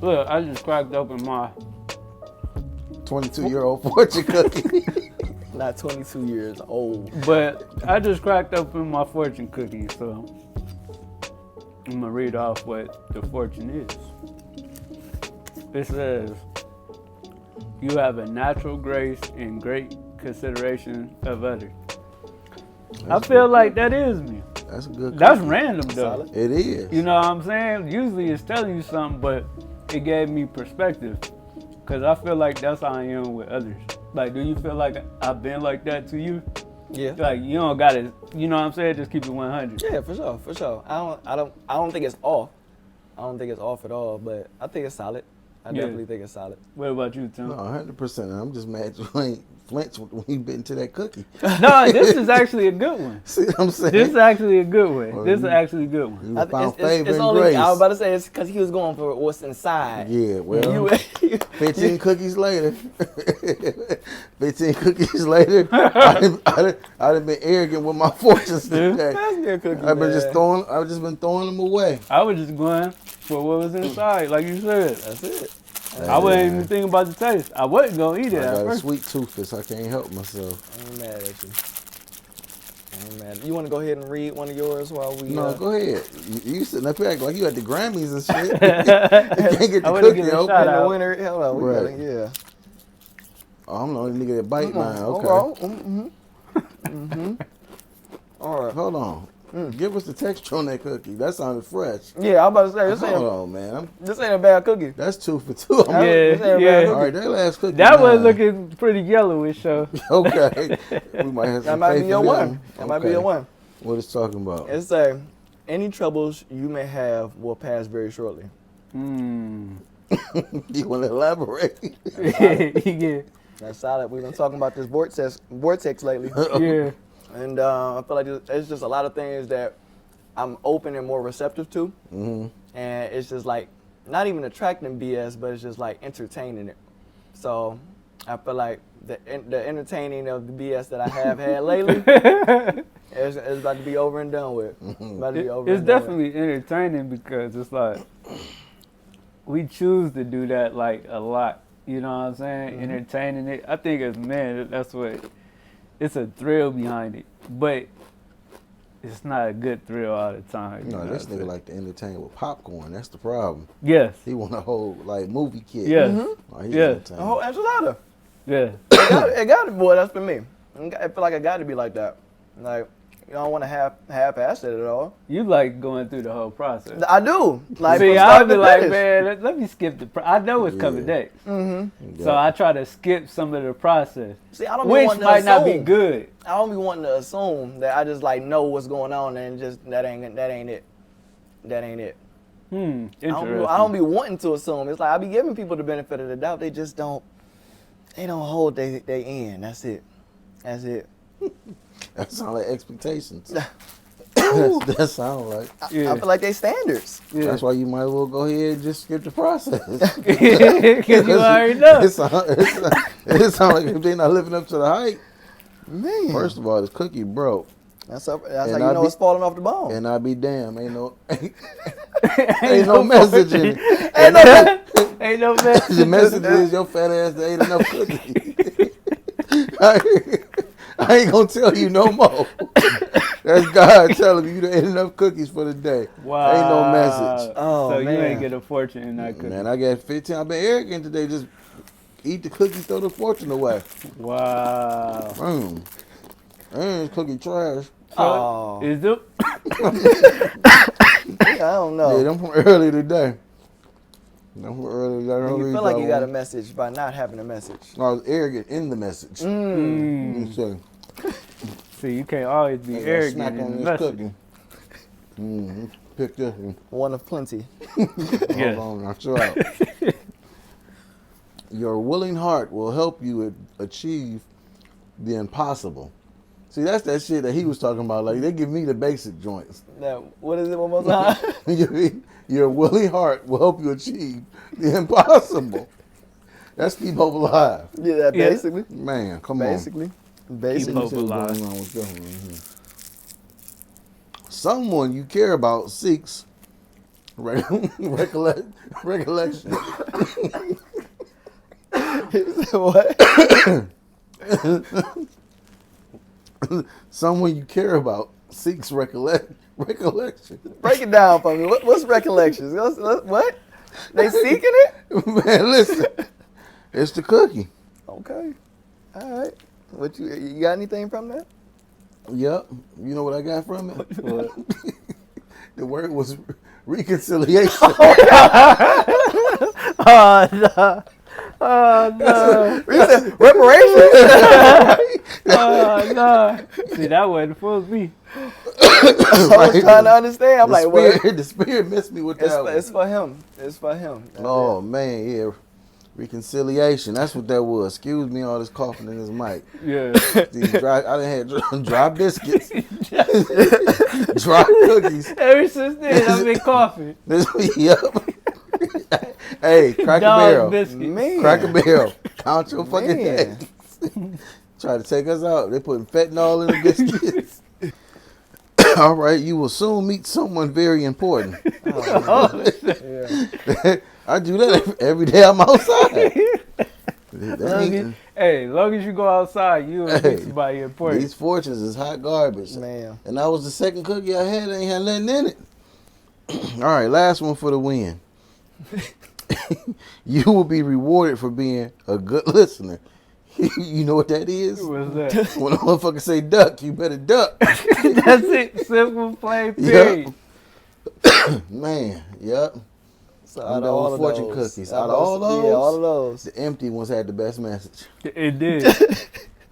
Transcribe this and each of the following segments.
Look, I just cracked open my 22-year-old fortune cookie. Not 22 years old. But I just cracked open my fortune cookie, so I'm gonna read off what the fortune is. It says, you have a natural grace and great consideration of others. I feel like that is me. That's a good That's cookie. random though. Solid. It is. You know what I'm saying? Usually it's telling you something, but it gave me perspective. Cause I feel like that's how I am with others. Like, do you feel like I've been like that to you? Yeah. Like, you don't gotta, you know what I'm saying? Just keep it 100. Yeah, for sure. I don't think it's off. I don't think it's off at all, but I think it's solid. I definitely think it's solid. What about you, Tim? No, 100%. And I'm just mad you ain't flinched when you bit into that cookie. No, this is actually a good one. See what I'm saying? This is actually a good one. Well, This is you- actually a good one. You found favor it's and only, grace. I was about to say it's because he was going for what's inside. Yeah, well, You- 15 cookies later. 15 cookies later, I'd have been arrogant with my fortunes today. That's good cookie, I've been man. I've just been throwing them away. I was just going for what was inside, like you said. That's it. I wasn't even thinking about the taste. I wasn't gonna eat it I at got a first. sweet tooth, so I can't help myself. I ain't mad at you. I ain't mad. You want to go ahead and read one of yours while we? No, go ahead. You sitting up here acting like you at the Grammys and shit. You can't get I the wanna cookie give a open. shout And the out. winner. Hold on, we Right. got it. Yeah. Oh, I'm the only nigga that bite mine. Okay. All right. Hold on. Give us the texture on that cookie. That sounded fresh. Yeah, I'm about to say this Hold ain't on, man. this ain't a bad cookie. That's 2 for 2. Yeah, This ain't a bad yeah. All right, that last cookie. That was 9. looking pretty yellowish, so. Okay. We might have That some might faith be your in one. them. That might be Okay. your one. What it's talking about? It's any troubles you may have will pass very shortly. Mm. You want to elaborate? Yeah. That's solid. We've been talking about this vortex lately, Yeah. and I feel like it's just a lot of things that I'm open and more receptive to, Mm-hmm. and it's just like not even attracting BS, but it's just like entertaining it. So I feel like the entertaining of the BS that I have had lately is about to be over and done with. About to be over It's and done definitely entertaining because it's like we choose to do that like a lot. You know what I'm saying? Entertaining it. I think as men, that's what it's a thrill behind it, but it's not a good thrill all the time. No, this nigga like to entertain with popcorn. That's the problem. Yes. He want a whole like movie kit. Yes. Oh, he Yes. with. A whole enchilada. Yeah. It got to, boy. That's for me. I feel like I got to be like that. Like you don't want to half-ass it at all. You like going through the whole process. I do. Like See, from I'll start be to like, finish. man, let me skip the. I know it's coming Yeah. next, so I try to skip some of the process, See, I don't be which wanting to might not be assume. good. I don't be wanting to assume that I just like know what's going on and just that ain't it. That ain't it. Interesting. I don't be wanting to assume. It's like I be giving people the benefit of the doubt. They just don't. They don't hold they end. That's it. That sound like expectations. that sound like. Yeah. I feel like they standards. Yeah. That's why you might as well go ahead and just skip the process. Because you already know. It sound like if they not living up to the hype. Man, First of all, this cookie broke. that's how And you I know be- it's falling off the bone. And I be damn, ain't no message in it. Ain't no message. The message is your fat ass ain't enough cookies. I ain't gonna tell you no more. That's God telling you there ain't enough cookies for the day. Wow. Ain't no message. Oh, so you man. ain't get a fortune in that cookie. Man, I got 15. I've been arrogant today. Just eat the cookies, throw the fortune away. Wow. And cookie trash. Oh, Is it? I don't know. Yeah, them from earlier today. Them from earlier today. You feel like you got a message by not having a message. I was arrogant in the message. You say, See, you can't always be I got a arrogant snack in on the this message. cookie. Pick this one. One of plenty. Yes. Hold on, I'll show out. Your willing heart will help you achieve the impossible. See, that's that shit that he was talking about. Like, they give me the basic joints. Now, what is it one more time? Your willing heart will help you achieve the impossible. That's keep hope alive. Yeah, basically. Man, come Basically. on. Basically. hope Let's see what's alive. going on with this one right here. Someone you care about seeks Recollection. What? Someone you care about seeks recollection. Break it down for me. What's recollections? What? They seeking it? Man, listen. It's the cookie. Okay. All right. What you got anything from that? Yep. You know what I got from it? What? The word was reconciliation. Oh no! Oh no! You said reparations? Oh no! See, that wasn't for me. I was trying to understand. I'm like, what? The spirit missed me with that one. It's for him. It's for him. Oh man, yeah. Reconciliation. That's what that was. Excuse me, all this coughing in this mic. Yeah. These dry, I done had dry biscuits, dry cookies. Ever since then, I've been coughing. Yep. Hey, crack a barrel. Biscuits. Man. Crack a barrel. Count your fucking Man. days. Try to take us out. They putting fentanyl in the biscuits. All right, you will soon meet someone very important. Oh, shit. Yeah. I do that every day I'm outside. Hey, long as you go outside, you will Hey, meet somebody important. These fortunes is hot garbage. Man. And that was the second cookie I had. Ain't had nothing in it. All right, last one for the win. You will be rewarded for being a good listener. You know what that is? What's that? When a motherfucker say duck, you better duck. That's it. Simple, plain, period. Yep. Man, yep. So I'm out of done all with of fortune those, cookies. Out of all those, yeah, all of those. the empty ones had the best message. It did.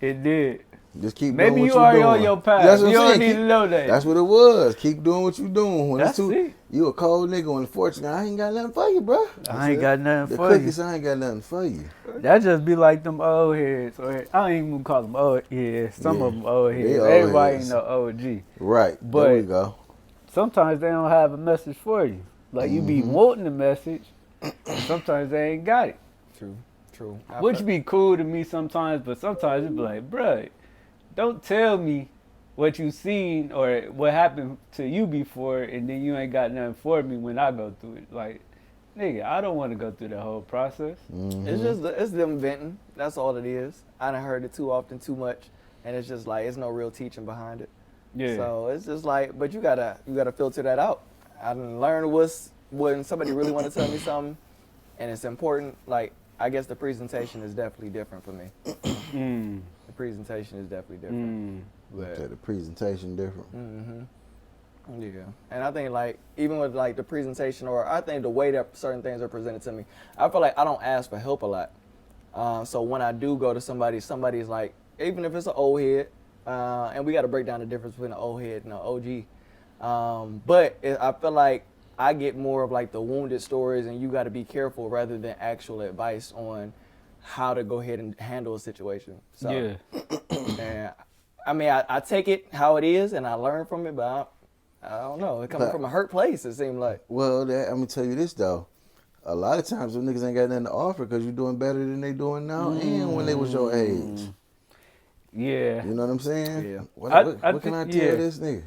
It did. Just keep Maybe doing you what you're already doing. on your path. That's what You I'm don't saying. need to know that. That's what it was. Keep doing what you're doing. When That's it's it. you a cold nigga on the fortune. I ain't got nothing for you, bro. I ain't got nothing The for cookies, you. I ain't got nothing for you. That just be like them old heads. Or I don't even call them old heads. Some Yeah. of them old heads. They old Everybody heads. ain't no OG. Right. But- there we go. Sometimes they don't have a message for you. Like you be wanting a message, and sometimes they ain't got it. True. Which be cool to me sometimes, but sometimes it be like, bruh, don't tell me what you seen or what happened to you before, and then you ain't got nothing for me when I go through it. Like, nigga, I don't want to go through the whole process. It's them venting. That's all it is. I done heard it too often, too much, and it's just like it's no real teaching behind it. Yeah. So it's just like, but you gotta filter that out. I done learned when somebody really want to tell me something, and it's important. Like I guess the presentation is definitely different for me. The presentation is definitely different. Okay, the presentation different. Yeah, and I think like even with like the presentation, or I think the way that certain things are presented to me, I feel like I don't ask for help a lot. So when I do go to somebody's like, even if it's an old head, and we got to break down the difference between an old head and an OG. But I feel like I get more of like the wounded stories, and you got to be careful rather than actual advice on how to go ahead and handle a situation. So, Yeah. and I mean, I take it how it is, and I learn from it, but I don't know. It coming from a hurt place, it seemed like. Well, I'm gonna tell you this though. A lot of times them niggas ain't got nothing to offer because you're doing better than they doing now, and when they was your age. Yeah. You know what I'm saying? Yeah. What, I what can I think- tell yeah. this nigga?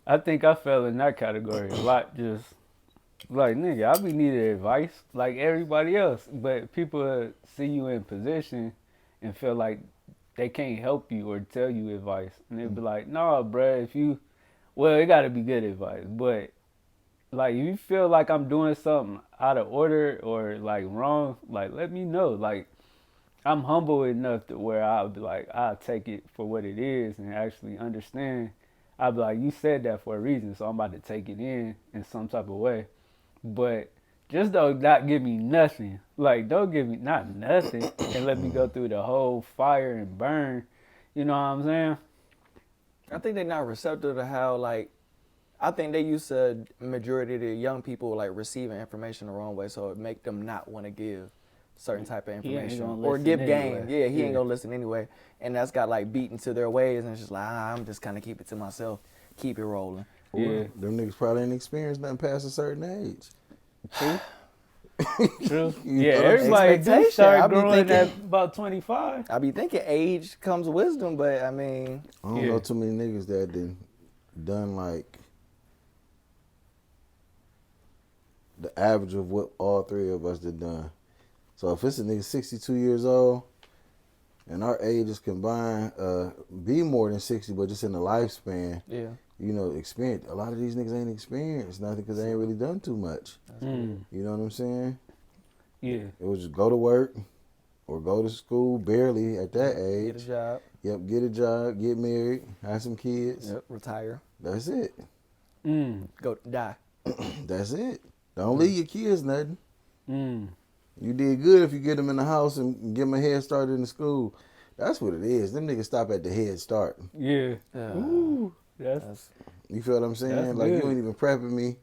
I think I fell in that category a lot. Just like, nigga, I be needing advice like everybody else, but people see you in position and feel like they can't help you or tell you advice, and they be like, "Nah, bruh, well, it gotta be good advice, but like if you feel like I'm doing something out of order or like wrong, like let me know. Like I'm humble enough to where I'll be like, I'll take it for what it is and actually understand. I'll be like, you said that for a reason, so I'm about to take it in some type of way. But just don't not give me nothing. Like, don't give me not nothing and let me go through the whole fire and burn. You know what I'm saying? I think they're not receptive to how, like, I think they used to, majority of the young people, like, receiving information the wrong way, so it make them not want to give certain type of He ain't information gonna or listen give anyway. game. Yeah, he Yeah. ain't gonna listen anyway. And that's got, like, beaten to their ways, and it's just like, I'm just kind of keep it to myself, keep it rolling. Yeah. Them niggas probably ain't experienced nothing past a certain age. True. True. You Yeah, know? everybody do Expectation, I start be growing thinking- at about 25. I be thinking age comes wisdom, but, I mean, I don't Yeah. know too many niggas that done like the average of what all three of us did done. So if it's a nigga 62 years old and our ages combined, be more than 60, but just in the lifespan, Yeah. you know, experience. A lot of these niggas ain't experienced nothing because they ain't really done too much. You know what I'm saying? Yeah. It was just go to work or go to school barely at that age. Get a job. Yep, get a job, get married, have some kids. Yep. Retire. That's it. Go die. That's it. Don't leave your kids nothing. Mm. You did good if you get them in the house and give them a head start in the school. That's what it is. Them niggas stop at the head start. Yeah. Ooh, That's You feel what I'm saying? That's Like, good. you ain't even prepping me.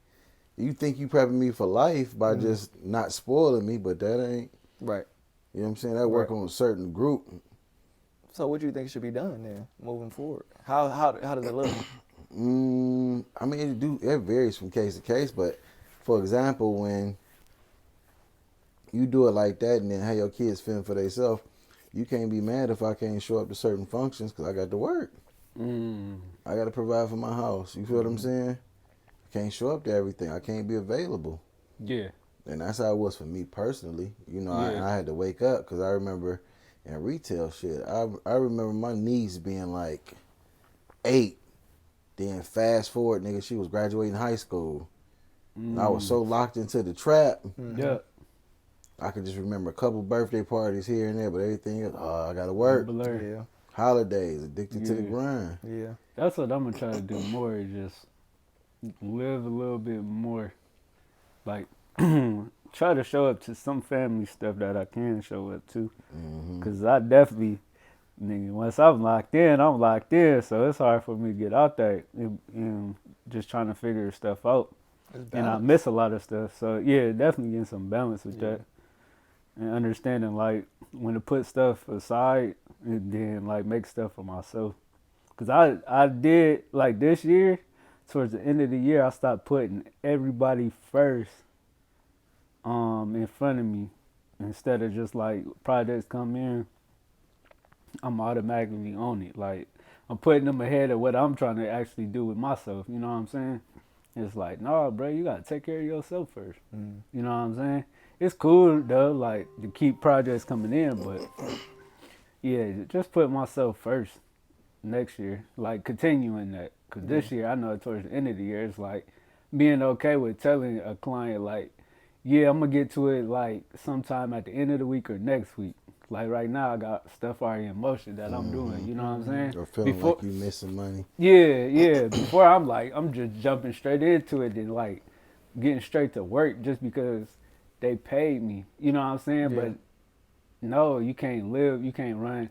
You think you prepping me for life by just not spoiling me, but that ain't, right. you know what I'm saying? That work Right. on a certain group. So what do you think should be done then, moving forward? How does it look? I mean, it varies from case to case, but for example, when you do it like that and then have your kids fend for themselves, you can't be mad if I can't show up to certain functions because I got to work. I got to provide for my house. You feel what I'm saying? I can't show up to everything. I can't be available. Yeah. And that's how it was for me personally. You know, Yeah. I had to wake up because I remember in retail shit, I remember my niece being like 8. Then fast forward, nigga, she was graduating high school. And I was so locked into the trap. Yeah. I could just remember a couple birthday parties here and there, but everything else, I got to work. Blur. Yeah. Holidays, addicted to the Yeah. grind. Yeah. That's what I'm gonna try to do more. Is just live a little bit more. Like try to show up to some family stuff that I can show up to. Cause I definitely, nigga, once I'm locked in. So it's hard for me to get out there and just trying to figure stuff out. And I miss a lot of stuff. So yeah, definitely getting some balance with that. And understanding like when to put stuff aside and then like make stuff for myself. Cause I did like this year, towards the end of the year, I stopped putting everybody first in front of me. Instead of just like projects come in, I'm automatically on it. Like I'm putting them ahead of what I'm trying to actually do with myself. You know what I'm saying? It's like, nah, bro, you gotta take care of yourself first. You know what I'm saying? It's cool though, like to keep projects coming in, but yeah, just put myself first next year. Like continuing that, cause this year I know towards the end of the year, it's like being okay with telling a client like, yeah, I'm gonna get to it like sometime at the end of the week or next week. Like right now, I got stuff already in motion that I'm doing. You know what I'm saying? Or feeling like you missing money. Yeah. Before I'm just jumping straight into it and like getting straight to work just because they paid me. You know what I'm saying? Yeah. But no, you can't run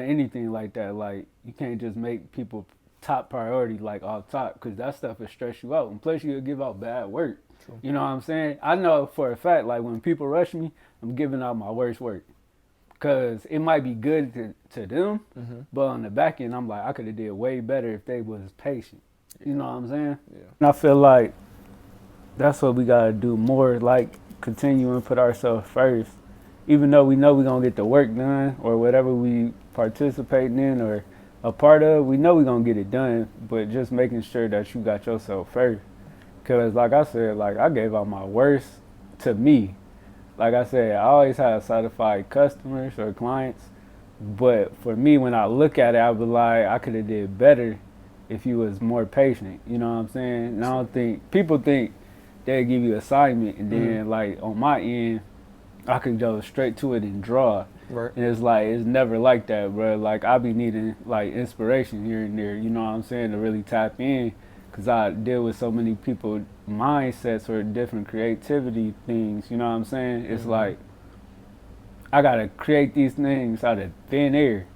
anything like that. Like you can't just make people top priority like off top because that stuff will stress you out. And plus you'll give out bad work. True. You know what I'm saying? I know for a fact like when people rush me, I'm giving out my worst work. Cause it might be good to them, but on the back end, I'm like, I could have did way better if they was patient. You know what I'm saying? Yeah. And I feel like that's what we gotta do more, like continue and put ourselves first. Even though we know we're gonna get the work done or whatever we participating in or a part of, we know we're gonna get it done, but just making sure that you got yourself first. Cause like I said, like I gave out my worst to me. Like I said, I always have satisfied customers or clients, but for me, when I look at it, I be like, I could have did better if you was more patient. You know what I'm saying? And I don't think people think they give you assignment and then like on my end, I can go straight to it and draw. Right. And it's like it's never like that, bro. Like I be needing like inspiration here and there. You know what I'm saying? To really tap in. Cause I deal with so many people mindsets or different creativity things, you know what I'm saying? It's like, I gotta create these things out of thin air,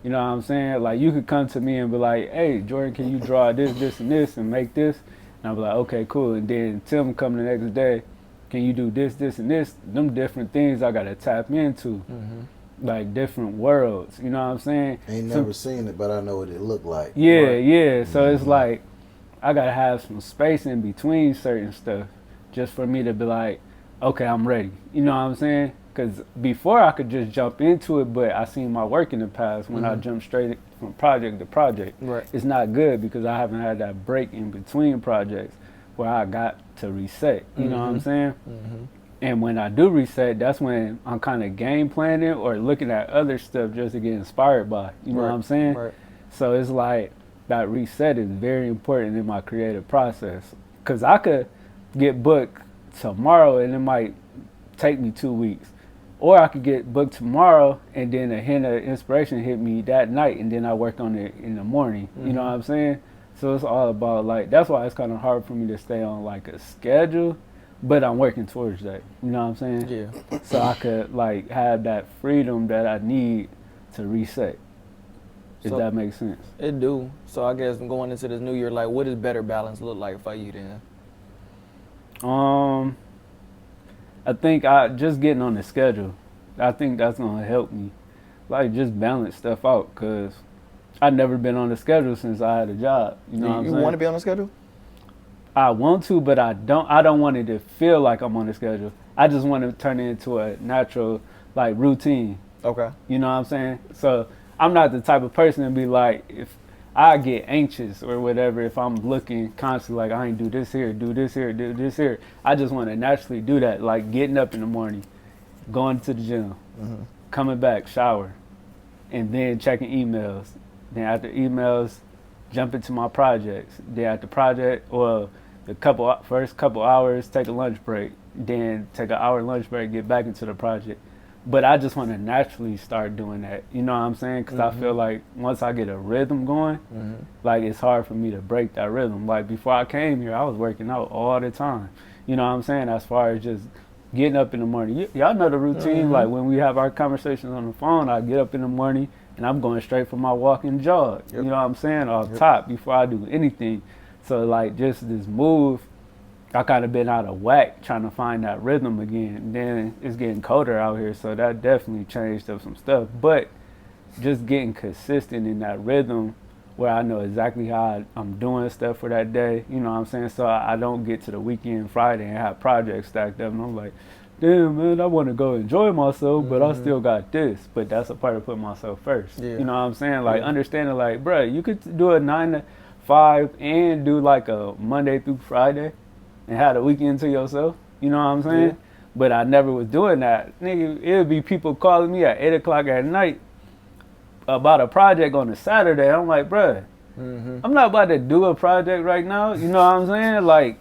you know what I'm saying? Like you could come to me and be like, hey, Jordan, can you draw this, and this, and make this? And I'll be like, okay, cool. And then Tim come the next day, can you do this, and this? Them different things I gotta tap into, like different worlds, you know what I'm saying? Ain't never seen it, but I know what it looked like. Yeah. So it's like, I gotta have some space in between certain stuff just for me to be like, okay, I'm ready. You know what I'm saying? Because before I could just jump into it, but I seen my work in the past when I jumped straight from project to project. Right. It's not good because I haven't had that break in between projects where I got to reset. You know what I'm saying? Mm-hmm. And when I do reset, that's when I'm kind of game planning or looking at other stuff just to get inspired by. You know what I'm saying? Right. So it's like that reset is very important in my creative process. Because I could get booked tomorrow and it might take me 2 weeks. Or I could get booked tomorrow and then a hint of inspiration hit me that night and then I work on it in the morning. You know what I'm saying? So it's all about like, that's why it's kind of hard for me to stay on like a schedule, but I'm working towards that. You know what I'm saying? Yeah. So I could like have that freedom that I need to reset. If So- that makes sense. It do. So I guess going into this new year, like, what does better balance look like for you then? I think I just getting on the schedule. I think that's gonna help me, like just balance stuff out. Cause I've never been on the schedule since I had a job. You know what I'm You saying? want to be on the schedule? I want to, but I don't. I don't want it to feel like I'm on the schedule. I just want to turn it into a natural, like routine. Okay. You know what I'm saying? So I'm not the type of person to be like, if I get anxious or whatever, if I'm looking constantly like I ain't do this here, do this here, do this here. I just want to naturally do that, like getting up in the morning, going to the gym, coming back, shower, and then checking emails. Then after emails, jump into my projects. Then after project, well, the first couple hours, take a lunch break. Then take an hour lunch break, get back into the project. But I just want to naturally start doing that. You know what I'm saying? Because I feel like once I get a rhythm going, like it's hard for me to break that rhythm. Like before I came here, I was working out all the time. You know what I'm saying? As far as just getting up in the morning. Y'all know the routine. Like when we have our conversations on the phone, I get up in the morning and I'm going straight for my walk and jog. You know what I'm saying? Off top before I do anything. So like just this move, I kind of been out of whack trying to find that rhythm again. And then it's getting colder out here, so that definitely changed up some stuff. But just getting consistent in that rhythm where I know exactly how I'm doing stuff for that day, you know what I'm saying? So I don't get to the weekend Friday and have projects stacked up and I'm like, damn man, I want to go enjoy myself, but I still got this. But that's a part of putting myself first. Yeah. You know what I'm saying? Like understanding like, bruh, you could do a 9 to 5 and do like a Monday through Friday and have the weekend to yourself. You know what I'm saying? Yeah. But I never was doing that. Nigga, it'd be people calling me at 8 o'clock at night about a project on a Saturday. I'm like, bruh, I'm not about to do a project right now. You know what I'm saying? Like,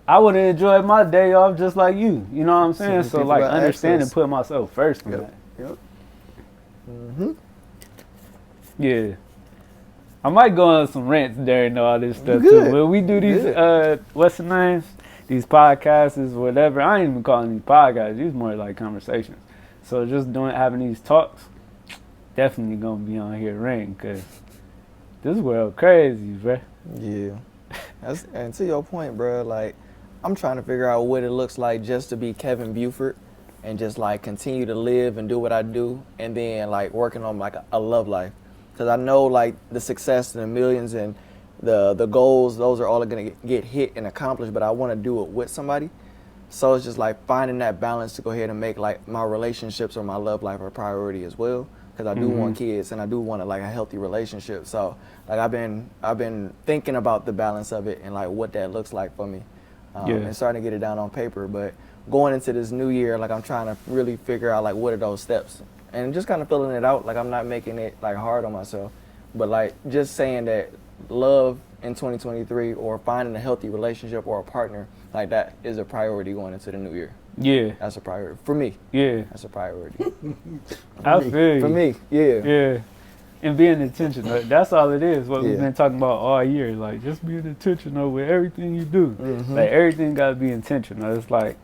I would enjoy my day off just like you. You know what I'm saying? So people like got understanding, access. put myself first in that. Yeah. I might go on some rants during all this stuff Good. too. When we do these, what's the names? These podcasts, whatever. I ain't even calling these podcasts. These more like conversations. So just having these talks, definitely gonna be on here ranting because this world crazy, bruh. Yeah. And to your point, bro, like, I'm trying to figure out what it looks like just to be Kevin Buford and just, like, continue to live and do what I do and then, like, working on, like, a love life. Because I know, like, the success and the millions and the goals, those are all going to get hit and accomplished, but I want to do it with somebody. So it's just, like, finding that balance to go ahead and make, like, my relationships or my love life a priority as well. Because I do want kids and I do want a healthy relationship. So like I've been thinking about the balance of it and like what that looks like for me, and starting to get it down on paper. But going into this new year, like I'm trying to really figure out like what are those steps and just kind of filling it out. Like I'm not making it like hard on myself, but like just saying that love in 2023 or finding a healthy relationship or a partner like that is a priority going into the new year. Yeah. That's a priority for me. Yeah. That's a priority. I feel you. For me, yeah. Yeah. And being intentional. That's all it is. What we've Yeah. been talking about all year. Like just being intentional with everything you do. Like everything gotta be intentional. It's like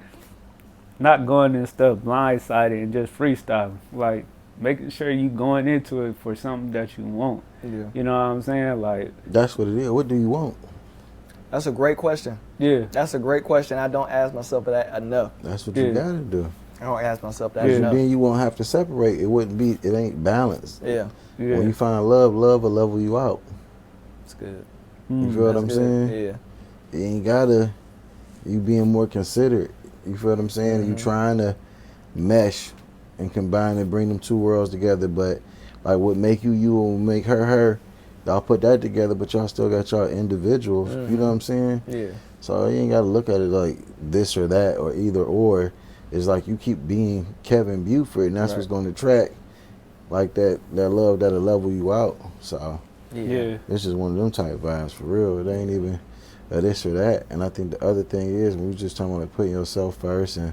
not going in stuff blindsided and just freestyling. Like making sure you going into it for something that you want. Yeah. You know what I'm saying? Like That's what it is. What do you want? That's a great question. yeah. That's a great question. I don't ask myself that enough. That's what Yeah. you gotta do. I don't ask myself that Yeah. enough. Then you won't have to separate. It ain't balanced. Yeah, Yeah. When you find love will level you out. it's good. You feel what I'm That's saying? good. Yeah. You ain't gotta, you being more considerate. You feel what I'm saying? You trying to mesh and combine and bring them two worlds together, but like what make you will make her, y'all put that together, but y'all still got y'all individuals. You know what I'm saying? Yeah. So you ain't got to look at it like this or that or either or. It's like you keep being Kevin Buford, and that's what's going to attract like that love that'll level you out. So Yeah. it's just one of them type vibes for real. It ain't even a this or that. And I think the other thing is when we just talking about like putting yourself first and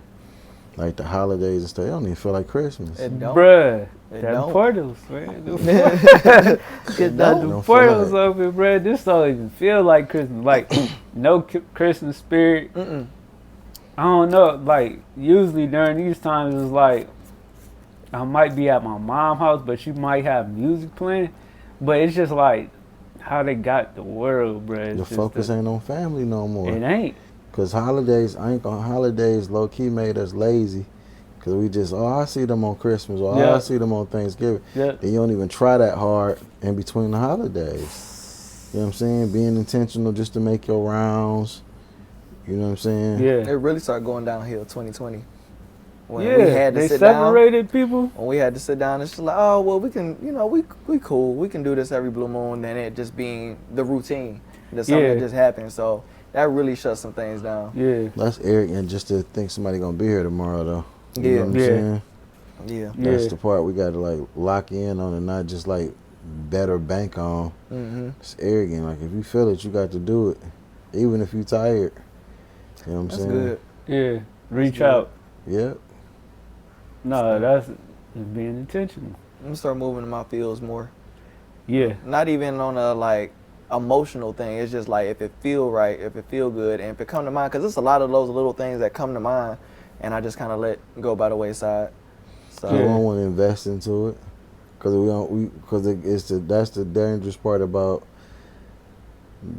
like the holidays and stuff, it don't even feel like Christmas. It don't. Bruh. It Them don't. portals, man. Them It the portals open, bruh. This don't even feel like Christmas. Like, no Christmas spirit. Mm-mm. I don't know. Like, usually during these times, it's like, I might be at my mom's house, but she might have music playing. But it's just like how they got the world, bruh. The focus ain't on family no more. It ain't. Cause holidays low key made us lazy. Cause we just I see them on Christmas or I see them on Thanksgiving. Yeah. And you don't even try that hard in between the holidays. You know what I'm saying? Being intentional just to make your rounds. You know what I'm saying? Yeah. It really started going downhill 2020. When Yeah. we had to They sit down. separated people. When we had to sit down, it's just like, oh well, we can, we cool. We can do this every blue moon. Then it just being the routine. That's something that just happened. So that really shut some things down. Yeah. That's arrogant just to think somebody gonna be here tomorrow though. You Yeah. know what I'm saying? Yeah. That's the part we gotta like lock in on and not just like bet or bank on. Mm-hmm. It's arrogant. Like if you feel it, you got to do it. Even if you tired. You know what I'm That's saying? good. Yeah. Reach out. Yep. No, that's being intentional. I'm gonna start moving in my fields more. Yeah. Not even on a like emotional thing. It's just like if it feel right, if it feel good, and if it come to mind, because it's a lot of those little things that come to mind, and I just kind of let go by the wayside. So We don't want to invest into it because that's the dangerous part about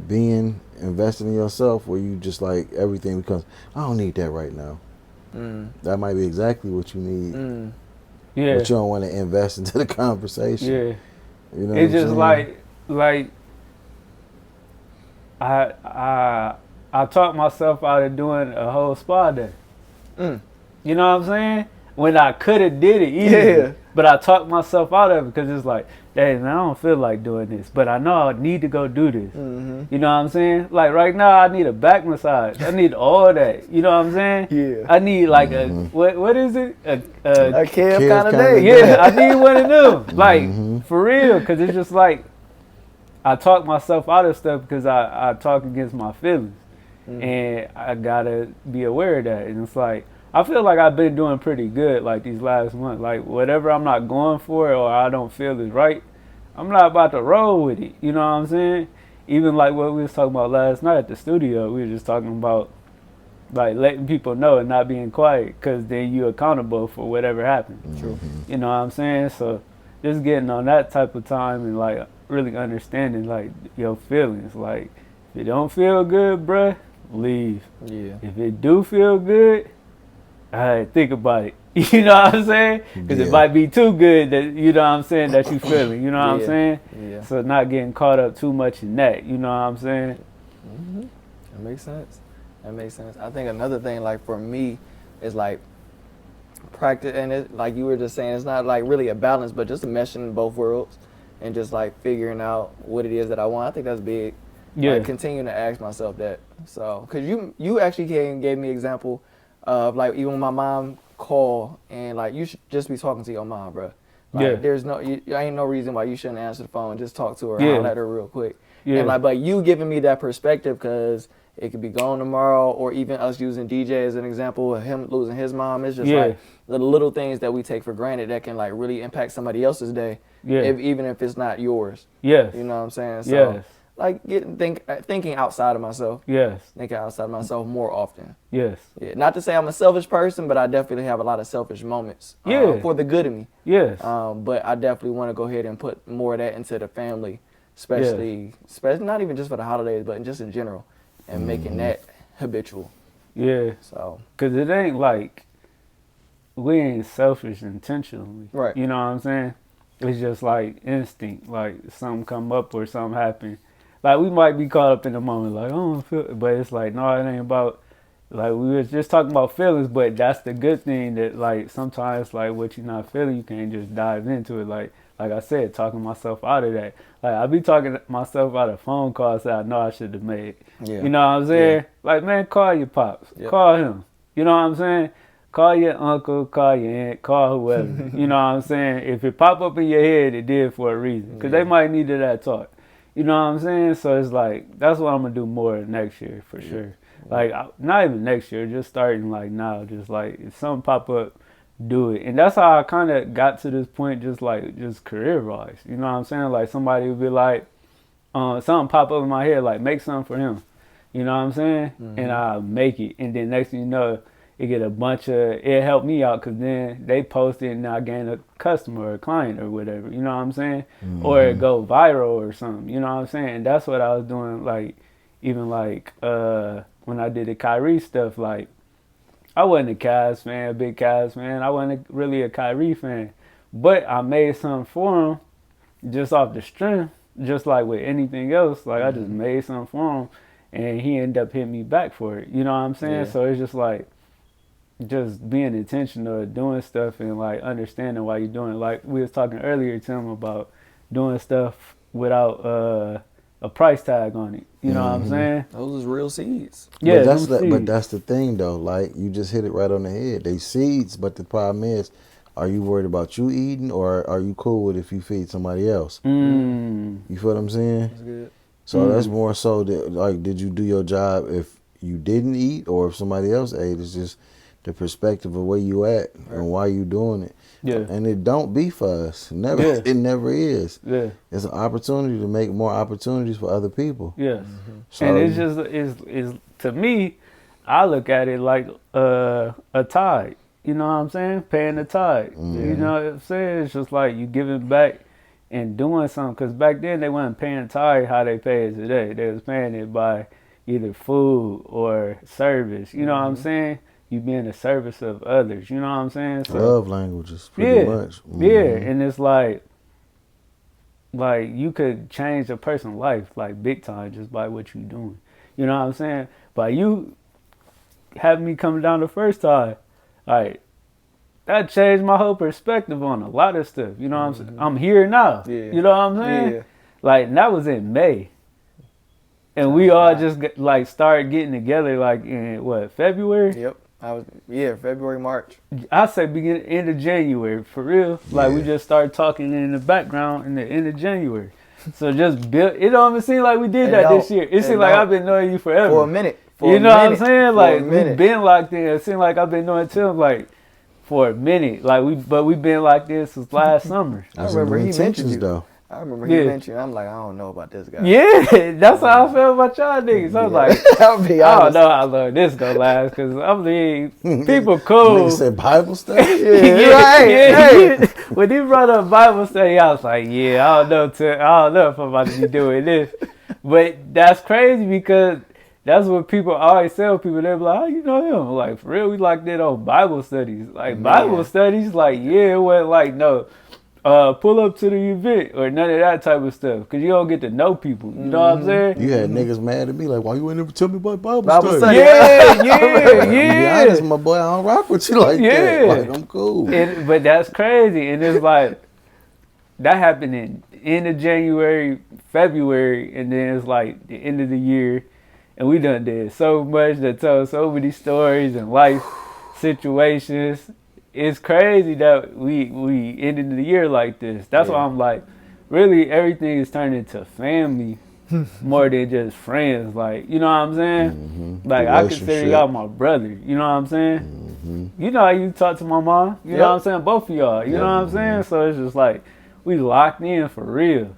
being invested in yourself, where you just like everything becomes I don't need that right now. That might be exactly what you need, Yeah. but you don't want to invest into the conversation. Yeah. You know, It's what just I'm saying? like I talked myself out of doing a whole spa day. You know what I'm saying? When I could have did it easily. Yeah. But I talked myself out of it because it's like, hey man, I don't feel like doing this, but I know I need to go do this. You know what I'm saying? Like right now, I need a back massage. I need all that. You know what I'm saying? Yeah. I need like a what is it? A Kev kind of kinda day. yeah, I need one of them. Like, for real, because it's just like, I talk myself out of stuff because I talk against my feelings. And I got to be aware of that. And it's like, I feel like I've been doing pretty good, like, these last months. Like, whatever I'm not going for or I don't feel is right, I'm not about to roll with it. You know what I'm saying? Even like what we was talking about last night at the studio, we were just talking about, like, letting people know and not being quiet, because then you're accountable for whatever happens. True. You know what I'm saying? So just getting on that type of time and like really understanding like your feelings. Like if it don't feel good, bruh, leave. Yeah. If it do feel good, all right, think about it. You know what I'm saying? Because it might be too good that, you know what I'm saying, that you feeling. You know what I'm saying? Yeah. So not getting caught up too much in that. You know what I'm saying? That makes sense. That makes sense. I think another thing, like for me, is like practice, and it, like you were just saying, it's not like really a balance, but just a meshing in both worlds, and just like figuring out what it is that I want. I think that's big. Yeah. Like continuing to ask myself that. So, cause you actually gave me an example of like even when my mom called and like you should just be talking to your mom, bro. Like, Yeah. There's ain't no reason why you shouldn't answer the phone. Just talk to her. Yeah. I'll let her real quick. Yeah. And like, but you giving me that perspective because it could be gone tomorrow, or even us using DJ as an example of him losing his mom. It's just like the little things that we take for granted that can like really impact somebody else's day, even if it's not yours. Yes. You know what I'm saying? So, Yes. like thinking outside of myself. Yes. Thinking outside of myself more often. Yes. Yeah. Not to say I'm a selfish person, but I definitely have a lot of selfish moments. For the good of me. Yes. But I definitely want to go ahead and put more of that into the family, especially not even just for the holidays, but just in general, and making that habitual. Yeah. So. Because it ain't like we ain't selfish intentionally. Right. You know what I'm saying? It's just like instinct. Like something come up or something happen. Like we might be caught up in the moment, like, I don't feel it. But it's like, no, it ain't about Like we was just talking about feelings, but that's the good thing that like sometimes like what you're not feeling, you can't just dive into it. Like I said, talking myself out of that. Like I be talking myself out of phone calls that I know I should have made. Yeah. You know what I'm saying? Yeah. Like man, call your pops, Yep. call him. You know what I'm saying? Call your uncle, call your aunt, call whoever. You know what I'm saying? If it pop up in your head, it did for a reason, because they might need that talk. You know what I'm saying? So it's like that's what I'm gonna do more next year for sure. Like not even next year, just starting like now. Just like if something pop up, do it. And that's how I kind of got to this point, just career wise. You know what I'm saying? Like somebody would be like, something pop up in my head, like make something for him. You know what I'm saying? And I make it, and then next thing you know, it get a bunch of, it helped me out because then they post it and I gain a customer or a client or whatever, you know what I'm saying? Or it go viral or something, you know what I'm saying? And that's what I was doing, like, even like when I did the Kyrie stuff, like, I wasn't a Cavs fan, a big Cavs fan. I wasn't really a Kyrie fan. But I made something for him just off the strength, just like with anything else. Like, I just made something for him, and he ended up hitting me back for it. You know what I'm saying? Yeah. So it's just like, just being intentional, doing stuff, and like understanding why you're doing it. Like we was talking earlier, Tim, about doing stuff without a price tag on it. You know what I'm saying? Those is real seeds. Yeah, but that's the thing though. Like you just hit it right on the head. They seeds, but the problem is, are you worried about you eating, or are you cool with if you feed somebody else? You feel what I'm saying? That's good. So that's more so that, like, did you do your job if you didn't eat, or if somebody else ate? It's just the perspective of where you at and why you doing it. Yeah. And it don't be for us. Never. Yeah. It never is. Yeah. It's an opportunity to make more opportunities for other people. Yes. So, And it's just is to me, I look at it like a tithe. You know what I'm saying? Paying the tithe. You know what I'm saying? It's just like you giving back and doing something. Because back then they wasn't paying tithe how they pay it today. They was paying it by either food or service. You know what I'm saying? You being a service of others. You know what I'm saying? So, love languages, pretty much. yeah, and it's like you could change a person's life like big time just by what you doing. You know what I'm saying? By you having me come down the first time, like that changed my whole perspective on a lot of stuff. You know what I'm saying? I'm here now. Yeah. You know what I'm saying? Yeah. Like and that was in May. And we all just like started getting together like in what, February? Yep. February, March. I say end of January, for real. Like we just started talking in the background in the end of January. So just build. It don't even seem like we did that this year. It seems like I've been knowing you forever. For a minute. You know what I'm saying? Like we've been locked in. It seems like I've been knowing Tim like for a minute. Like we've been like this since last summer. I remember he mentioned you. Though. I remember he mentioned. I'm like, I don't know about this guy. Yeah, that's how I felt about y'all niggas. I was like, I'll be I don't honest. know how long this gonna last because I'm the people cool. Nigga said Bible study. Yeah. When he brought up Bible study, I was like, yeah, I don't know if I'm about to be doing this. But that's crazy because that's what people always tell people. They're like, oh, you know him. Like, for real, we like that on Bible studies. Like, Bible studies, like, yeah, it wasn't like, no, pull up to the event or none of that type of stuff because you don't get to know people. You know what I'm saying? You had niggas mad at me like, why you ain't never tell me about Bible study. study? Yeah. To be honest, my boy, I don't rock with you like that. Like, I'm cool. But that's crazy. And it's like, that happened in end of January, February, and then it's like the end of the year. And we done did so much that told so many stories and life situations. It's crazy that we ended the year like this. That's why I'm like, really everything is turning into family more than just friends. Like, you know what I'm saying? Like, I consider y'all my brother. You know what I'm saying? You know how you talk to my mom? You know what I'm saying? Both of y'all. You know what I'm saying? So it's just like, we locked in for real.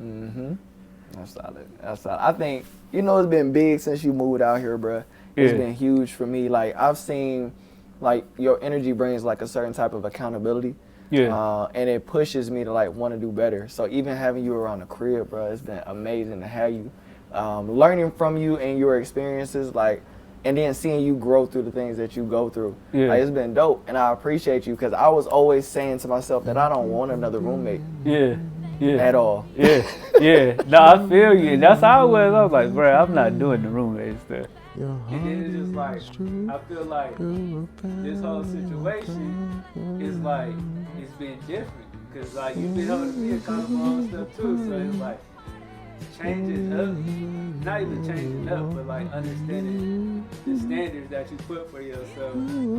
That's solid. That's solid. I think, you know, it's been big since you moved out here, bro. It's been huge for me. Like, I've seen, like, your energy brings, like, a certain type of accountability. Yeah. And it pushes me to, like, want to do better. So even having you around the crib, bro, it's been amazing to have you. Learning from you and your experiences, like, and then seeing you grow through the things that you go through. Yeah. Like, it's been dope. And I appreciate you because I was always saying to myself that I don't want another roommate. Yeah. At all. No, I feel you. That's how I was. I was like, bro, I'm not doing the roommate stuff. Yeah, And then it's just like, I feel like this whole situation is like, it's been different. Cause like, you've been holding me accountable on stuff too, so it's like, changing up, not even changing up, but like understanding the standards that you put for yourself,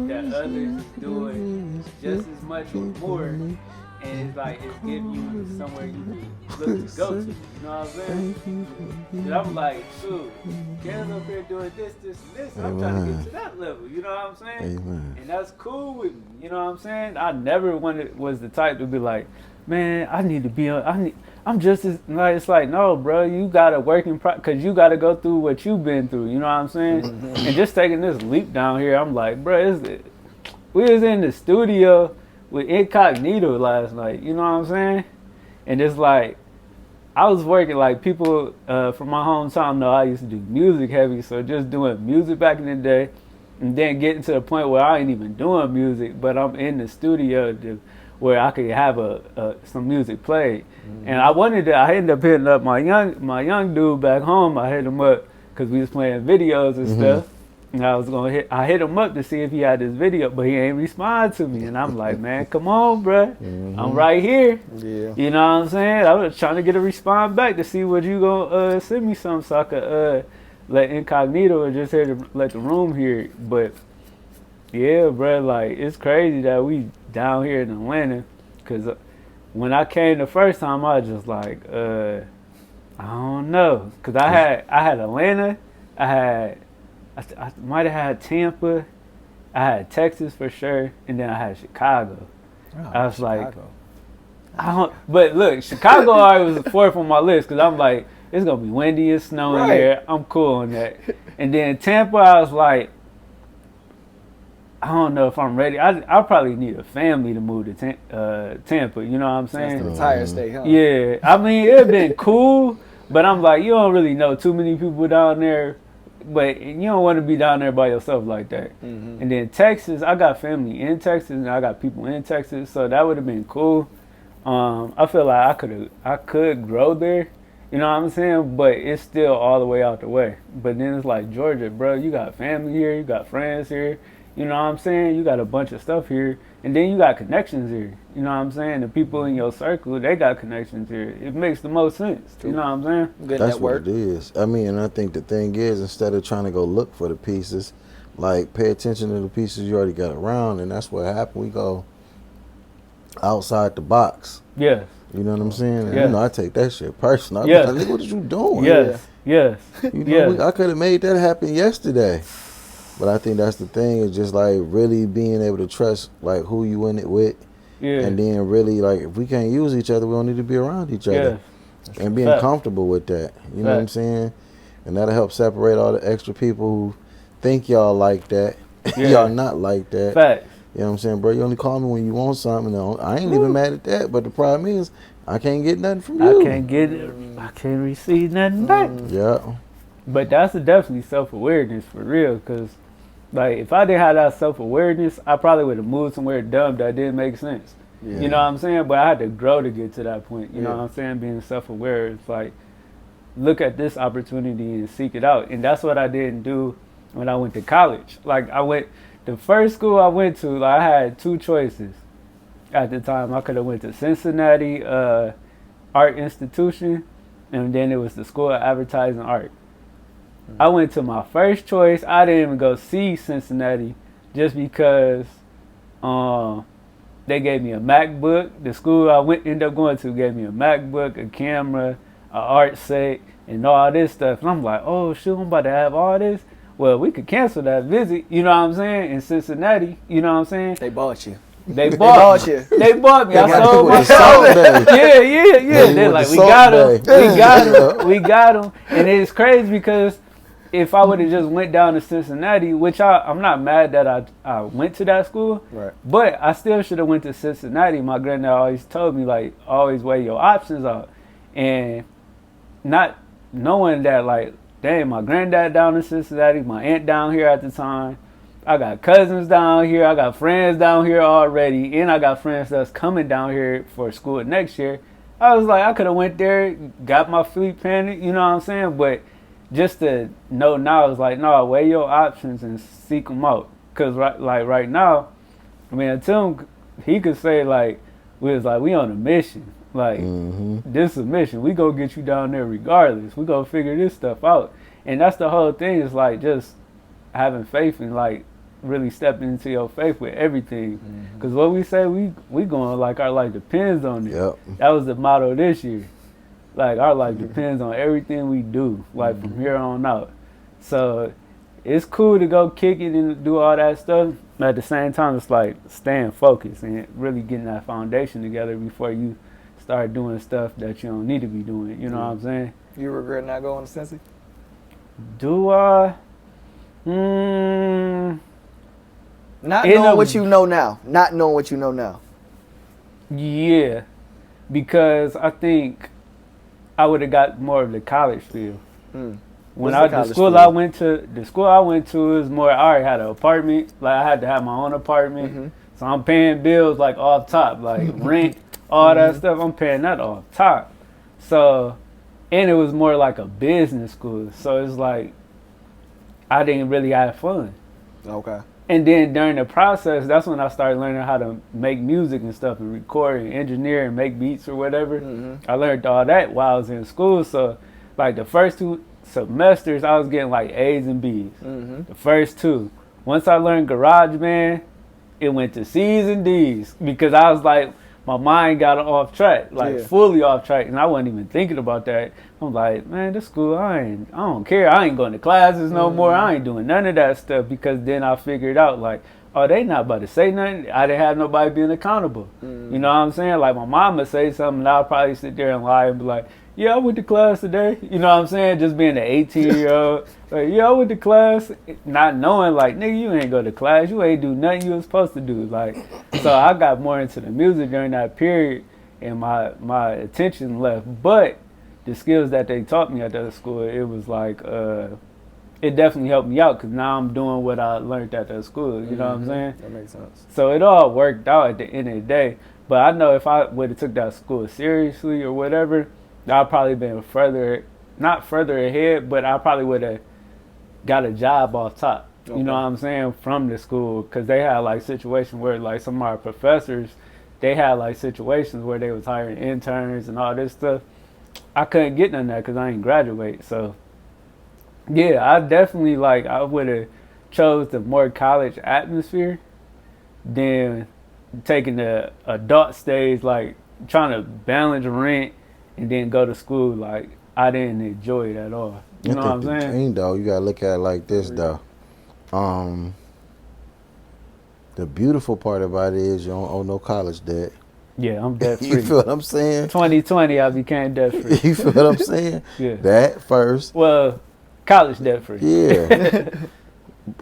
that others is doing just as much or more, and it's like it's giving you somewhere you can look to go to. You know what I'm saying? And I'm like, shoot, Kev's up here doing this, and this. I'm trying to get to that level. You know what I'm saying? Amen. And that's cool with me. You know what I'm saying? I never was the type to be like, man, I need to be on. I'm just as like, it's like, no, bro, you gotta work in because you gotta go through what you've been through. You know what I'm saying? Mm-hmm. And just taking this leap down here, I'm like, bro, we was in the studio with Incognito last night. You know what I'm saying? And it's like, I was working like people from my hometown know I used to do music heavy, so just doing music back in the day, and then getting to the point where I ain't even doing music, but I'm in the studio where I could have some music played. Mm-hmm. And I ended up hitting up my young dude back home. I hit him up because we was playing videos and stuff. And I hit him up to see if he had this video, but he ain't respond to me. And I'm like, man, come on, bro. I'm right here. Yeah. You know what I'm saying? I was trying to get a response back to see what you gonna send me something so I could let Incognito or just here to let the room hear it. But yeah, bro, like it's crazy that we down here in Atlanta, because when I came the first time, I was just like, I don't know, because I had Atlanta, I might have had Tampa, I had Texas for sure, and then I had Chicago. Oh, I was Chicago. But look, Chicago already was the fourth on my list, because I'm like, it's gonna be windy and snowing there. I'm cool on that. And then Tampa, I was like, I don't know if I'm ready. I probably need a family to move to Tampa. You know what I'm saying? That's the entire state, huh? Yeah. I mean, it'd been cool, but I'm like, you don't really know too many people down there, but you don't want to be down there by yourself like that. Mm-hmm. And then Texas, I got family in Texas, and I got people in Texas, so that would have been cool. I feel like I could grow there. You know what I'm saying? But it's still all the way out the way. But then it's like Georgia, bro. You got family here. You got friends here. You know what I'm saying? You got a bunch of stuff here. And then you got connections here. You know what I'm saying? The people in your circle, they got connections here. It makes the most sense. You know what I'm saying? Good That's network. what it is. I mean, and I think the thing is, instead of trying to go look for the pieces, like pay attention to the pieces you already got around. And that's what happened. We go outside the box. Yes. You know what I'm saying? And, yes. You know, I take that shit personal. Yes. Like, what are you doing? Yes. Yes. You know, I could have made that happen yesterday. But I think that's the thing, is just like really being able to trust like who you in it with. Yeah. And then really like, if we can't use each other, we don't need to be around each other. Yeah. And being comfortable with that. You know what I'm saying? And that'll help separate all the extra people who think y'all like that. Yeah. Y'all not like that. Fact. You know what I'm saying, bro? You only call me when you want something. I ain't even mad at that. But the problem is, I can't get nothing from you. I can't receive nothing back. Yeah. But that's definitely self-awareness for real, because like if I didn't have that self-awareness, I probably would have moved somewhere dumb that didn't make sense. Yeah. You know what I'm saying? But I had to grow to get to that point. You know what I'm saying? Being self-aware, it's like, look at this opportunity and seek it out. And that's what I didn't do when I went to college. Like the first school I went to, like I had two choices at the time. I could have went to Cincinnati Art Institution, and then it was the School of Advertising Art. I went to my first choice. I didn't even go see Cincinnati just because they gave me a MacBook. The school I ended up going to gave me a MacBook, a camera, an art set, and all this stuff. And I'm like, oh, shoot, I'm about to have all this? Well, we could cancel that visit, you know what I'm saying, in Cincinnati, you know what I'm saying? They bought you. They bought you. They bought me. I sold myself. Yeah. They're like, we got him. And it's crazy because if I would have just went down to Cincinnati, which I'm not mad that I went to that school, right? But I still should have went to Cincinnati. My granddad always told me, like, always weigh your options out. And not knowing that, like, dang, my granddad down in Cincinnati, my aunt down here at the time. I got cousins down here. I got friends down here already. And I got friends that's coming down here for school next year. I was like, I could have went there, got my feet planted, you know what I'm saying? But just to know now is like, no, weigh your options and seek them out. Cause right now, I mean, Tim, he could say like, we on a mission. Like, this is a mission. We go get you down there regardless. We go figure this stuff out. And that's the whole thing, is like just having faith and like really stepping into your faith with everything. Because what we say, we going like our life depends on it. Yep. That was the motto this year. Like, our life depends on everything we do, like from here on out. So it's cool to go kick it and do all that stuff. But at the same time, it's like staying focused and really getting that foundation together before you start doing stuff that you don't need to be doing. You know what I'm saying? You regret not going to Cincy? Do I? Not knowing what you know now. Not knowing what you know now. Yeah, because I think I would have got more of the college feel. When the school I went to is more, I already had an apartment. Like, I had to have my own apartment. So I'm paying bills like off top, like rent, all that stuff. I'm paying that off top. So, and it was more like a business school. So it's like, I didn't really have fun. Okay. And then during the process, that's when I started learning how to make music and stuff and record and engineer and make beats or whatever. I learned all that while I was in school. So like the first 2 semesters, I was getting like A's and B's. The first 2. Once I learned GarageBand, it went to C's and D's because I was like, my mind got off track, like fully off track, and I wasn't even thinking about that. I'm like, man, this school, I don't care. I ain't going to classes no more. I ain't doing none of that stuff, because then I figured out like, oh, they not about to say nothing. I didn't have nobody being accountable. You know what I'm saying? Like, my mom would say something, and I'll probably sit there and lie and be like, yeah, I went to class today. You know what I'm saying? Just being an 18-year-old. Like, yeah, I went to class. Not knowing, like, nigga, you ain't go to class. You ain't do nothing you was supposed to do. Like, so I got more into the music during that period, and my attention left. But the skills that they taught me at that school, it was like, it definitely helped me out, because now I'm doing what I learned at that school. You know what I'm saying? That makes sense. So it all worked out at the end of the day. But I know if I would have took that school seriously or whatever, I'd probably been not further ahead, but I probably would have got a job off top. Okay. You know what I'm saying? From the school, because they had like situations where like some of our professors, they had like situations where they was hiring interns and all this stuff. I couldn't get none of that because I ain't graduate. So yeah, I definitely like, I would have chose the more college atmosphere than taking the adult stage, like trying to balance rent and then go to school. Like, I didn't enjoy it at all. You know what I'm saying? Thing, though, you gotta look at it like this, though. The beautiful part about it is you don't owe no college debt. Yeah, I'm debt free. You feel what I'm saying? 2020, I became debt free. You feel what I'm saying? Yeah. That first. Well, college debt free. Yeah.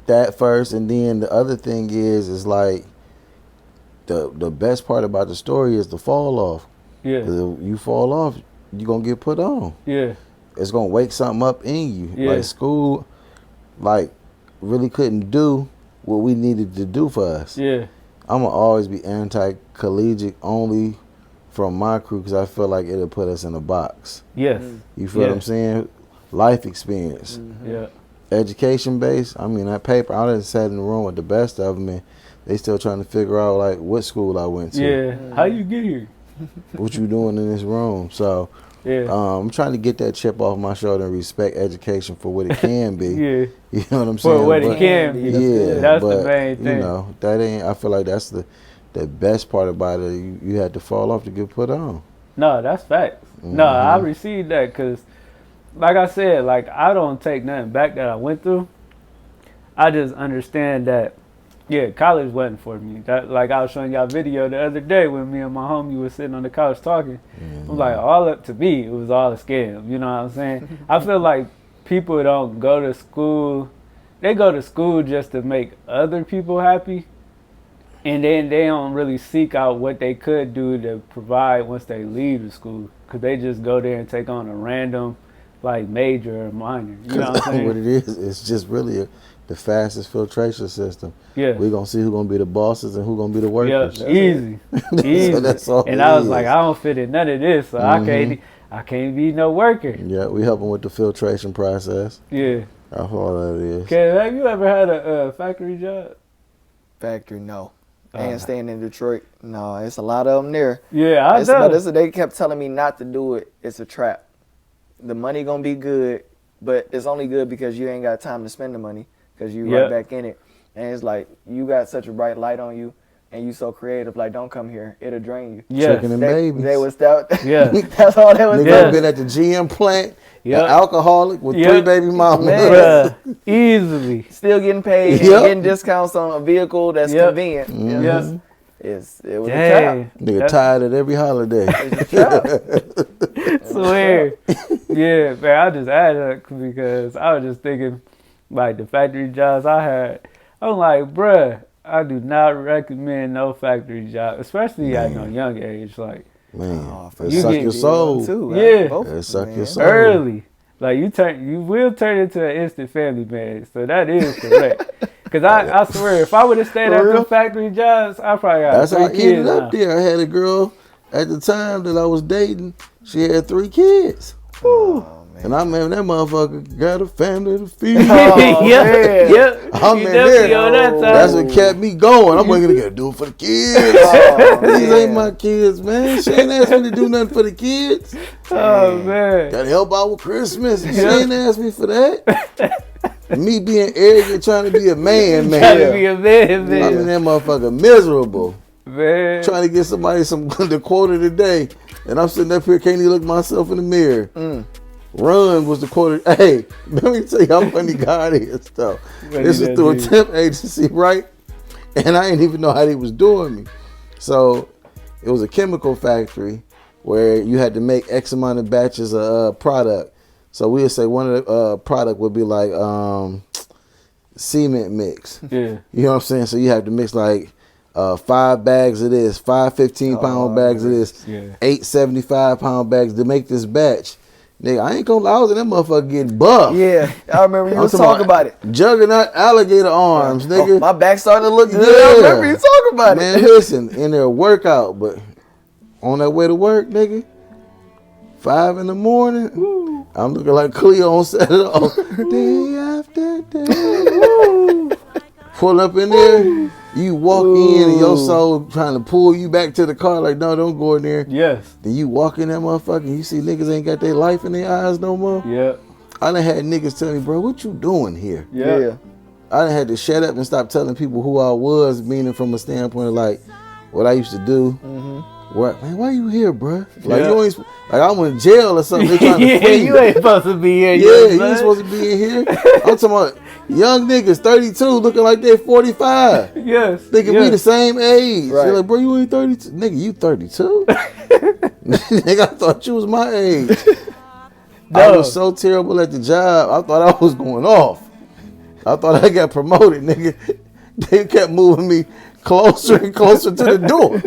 That first, and then the other thing is like the best part about the story is the fall off. Yeah. 'Cause if you fall off, you're gonna get put on. Yeah. It's gonna wake something up in you. Yeah. Like, school, like, really couldn't do what we needed to do for us. Yeah. I'm gonna always be anti-collegiate only from my crew, because I feel like it'll put us in a box. Yes. You feel what I'm saying? Life experience. Yeah. Education based. I mean, that paper, I done sat in the room with the best of them, and they still trying to figure out like what school I went to. Yeah. How you get here? What you doing in this room? So yeah, I'm trying to get that chip off my shoulder and respect education for what it can be. Yeah. You know what I'm saying? For what it can be. Yeah. That's the main thing. You know, that ain't, I feel like that's the best part about it. You had to fall off to get put on. No, that's facts. No, I received that, because like I said, like, I don't take nothing back that I went through. I just understand that, yeah, college wasn't for me. That, like, I was showing y'all a video the other day when me and my homie was sitting on the couch talking. I'm like, all up to me, it was all a scam. You know what I'm saying? I feel like people don't go to school. They go to school just to make other people happy, and then they don't really seek out what they could do to provide once they leave the school, because they just go there and take on a random, like, major or minor. You know what I'm saying? What it is, it's just really the fastest filtration system. Yeah. We're going to see who's going to be the bosses and who's going to be the workers. Yeah, easy. Easy. So that's all. And I was like, I don't fit in none of this, so I can't be no worker. Yeah, we help them with the filtration process. Yeah. That's all that is. Okay, have you ever had a factory job? Factory, no. And staying in Detroit, no. It's a lot of them there. Yeah, I know. They kept telling me not to do it. It's a trap. The money gonna be good, but it's only good because you ain't got time to spend the money because you right back in it. And it's like you got such a bright light on you, and you so creative. Like, don't come here; it'll drain you. Yeah, chicken and babies. They was that. Yeah, That's all they was. Nigga been at the GM plant. Yep. An alcoholic with 3 baby mamas. Man. Bruh, easily. Still getting paid, and getting discounts on a vehicle that's convenient. Mm-hmm. Yes. It was a trap. Nigga tired at every holiday. It's a trap. Swear. Yeah, man, I just added that because I was just thinking, like, the factory jobs I had. I'm like, bruh, I do not recommend no factory job, especially at no young age. Like, Man, you it suck get- your soul. Too, Yeah. Both It of suck them, your man. soul. early. Like, you will turn into an instant family man. So that is correct. Because I swear, if I would have stayed For at real? them factory jobs, I probably got That's how I 3 kids ended up now. there. I had a girl at the time that I was dating. She had 3 kids. Oh, man. And I remember that motherfucker got a family to feed. Oh, man. Yep. I'm You in definitely there. on that time. That's what kept me going. I'm going to do it for the kids. Oh, These ain't man. my kids, man. She ain't asked me to do nothing for the kids. Oh, man. Got to help out with Christmas. She ain't asked me for that. Me being arrogant, trying to be a man, Trying to man. be a man, man. I'm in that motherfucker miserable. Man. Trying to get somebody the quote of the day. And I'm sitting up here, can't even look myself in the mirror. Run was the quote. Hey, let me tell you how funny God is, though. What This did was that through a do? temp agency, right? And I didn't even know how they was doing me. So it was a chemical factory where you had to make X amount of batches of product. So we would say one of the product would be like cement mix. Yeah. You know what I'm saying? So you have to mix like 5 bags of this, 5 15-pound bags of this, Yeah. 8 75-pound bags to make this batch. Nigga, I ain't gonna lie, I was in that motherfucker getting buff. Yeah, I remember you I'm was talking talking about it. Juggernaut alligator arms, nigga. Oh, my back starting to look good. Yeah. I remember you talking about Man, it. listen, in their workout, but on that way to work, nigga, 5 in the morning, I'm looking like Cleo on Saturday. Day after day. Pull up in there, you walk in and your soul trying to pull you back to the car like, no, don't go in there. Yes. Then you walk in that motherfucker and you see niggas ain't got their life in their eyes no more. Yep. I done had niggas tell me, bro, what you doing here? Yep. I done had to shut up and stop telling people who I was, meaning from a standpoint of like what I used to do. What, man, why you here, bro? Like you ain't, like I'm in jail or something. They trying to Yeah, free you me. ain't supposed to be here. Yeah, young you son. ain't supposed to be in here. I'm talking about young niggas, 32, looking like they're 45. Yes. Thinking we the same age. Right. They're like, bro, you ain't 32. Nigga, you 32? Nigga, I thought you was my age. I was so terrible at the job, I thought I was going off. I thought I got promoted, nigga. They kept moving me closer and closer to the door.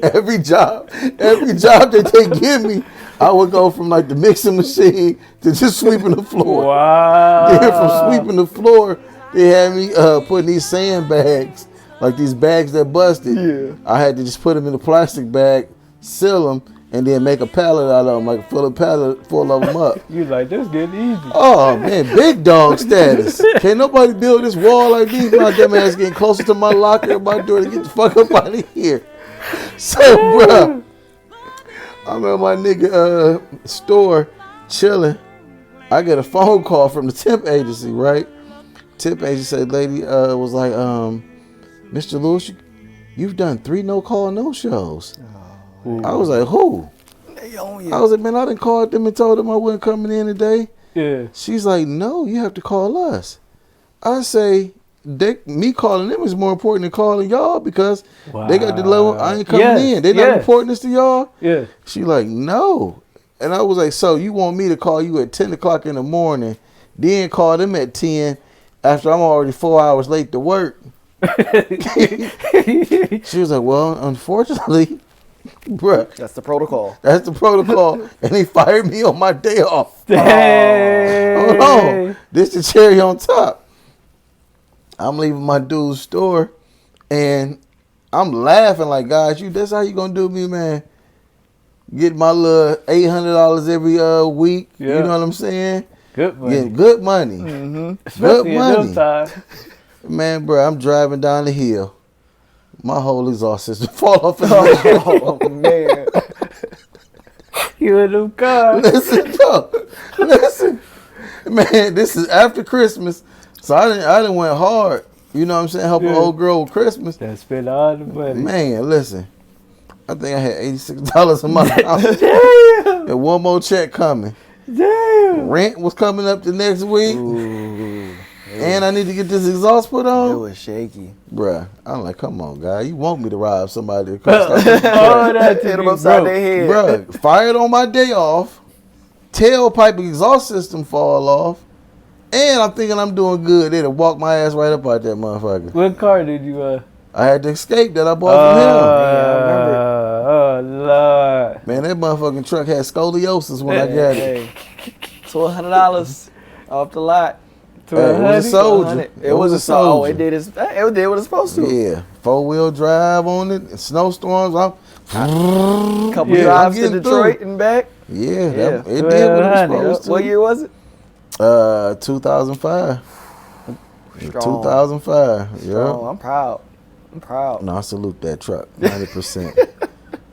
every job that they give me, I would go from like the mixing machine to just sweeping the floor. Wow. Then from sweeping the floor, they had me putting these sandbags, like these bags that busted. Yeah. I had to just put them in a plastic bag, seal them, and then make a pallet out of them, like fill a pallet full of them up. You like, this getting easy. Oh man, big dog status. Can't nobody build this wall like these. My dumb ass getting closer to my locker and my door to get the fuck up out of here. So, bruh, I remember my nigga store chilling. I get a phone call from the temp agency, right? Temp agency said, lady was like, Mr. Lewis, you've done 3 no-call, no-shows. I was like, who? They own you. I was like, man, I done called them and told them I wasn't coming in today. Yeah. She's like, no, you have to call us. I say, me calling them is more important than calling y'all because they got the level. I ain't coming in. They not reporting this to y'all. Yeah. She like, no. And I was like, so you want me to call you at 10 o'clock in the morning, then call them at 10 after I'm already 4 hours late to work? She was like, well, unfortunately, bruh, That's the protocol. that's the protocol. And they fired me on my day off. Dang. Hold on. This the cherry on top. I'm leaving my dude's store and I'm laughing like, guys, that's how you gonna do me, man. Get my little $800 every week. Yeah. You know what I'm saying? Good money. Getting good money. Mm-hmm. Especially in money. them times. Man, bro, I'm driving down the hill. My whole exhaust system fall off in the Oh man. You in them cars. Listen, bro. Listen. Man, this is after Christmas. So I didn't went hard. You know what I'm saying? Help an old girl with Christmas. That spent all the money. Man, listen. I think I had $86 in my house. Damn. And one more check coming. Damn. Rent was coming up the next week. Ooh. And I need to get this exhaust put It on. was shaky. Bruh, I'm like, come on, guy. You want me to rob somebody? All that Hit to them be upside broke. their head. Bruh, fired on my day off. Tailpipe exhaust system fall off. And I'm thinking I'm doing good. They'd have walked my ass right up out that motherfucker. What car did you I had the Escape that I bought from I remember. Oh, Lord. him. Man, that motherfucking truck had scoliosis when I got it. Hey, $1,200 off the lot. To Hey, it was a 100? soldier. It was a soldier. soldier. It did what it's supposed to. Yeah, 4-wheel drive on it. And snowstorms. Couple Yeah, drives to getting Detroit and back. Yeah, Yeah. it did what it was 1,200. supposed to. What year was it? 2005. Strong. 2005. Yeah. Oh, I'm proud. No, I salute that truck. 100%.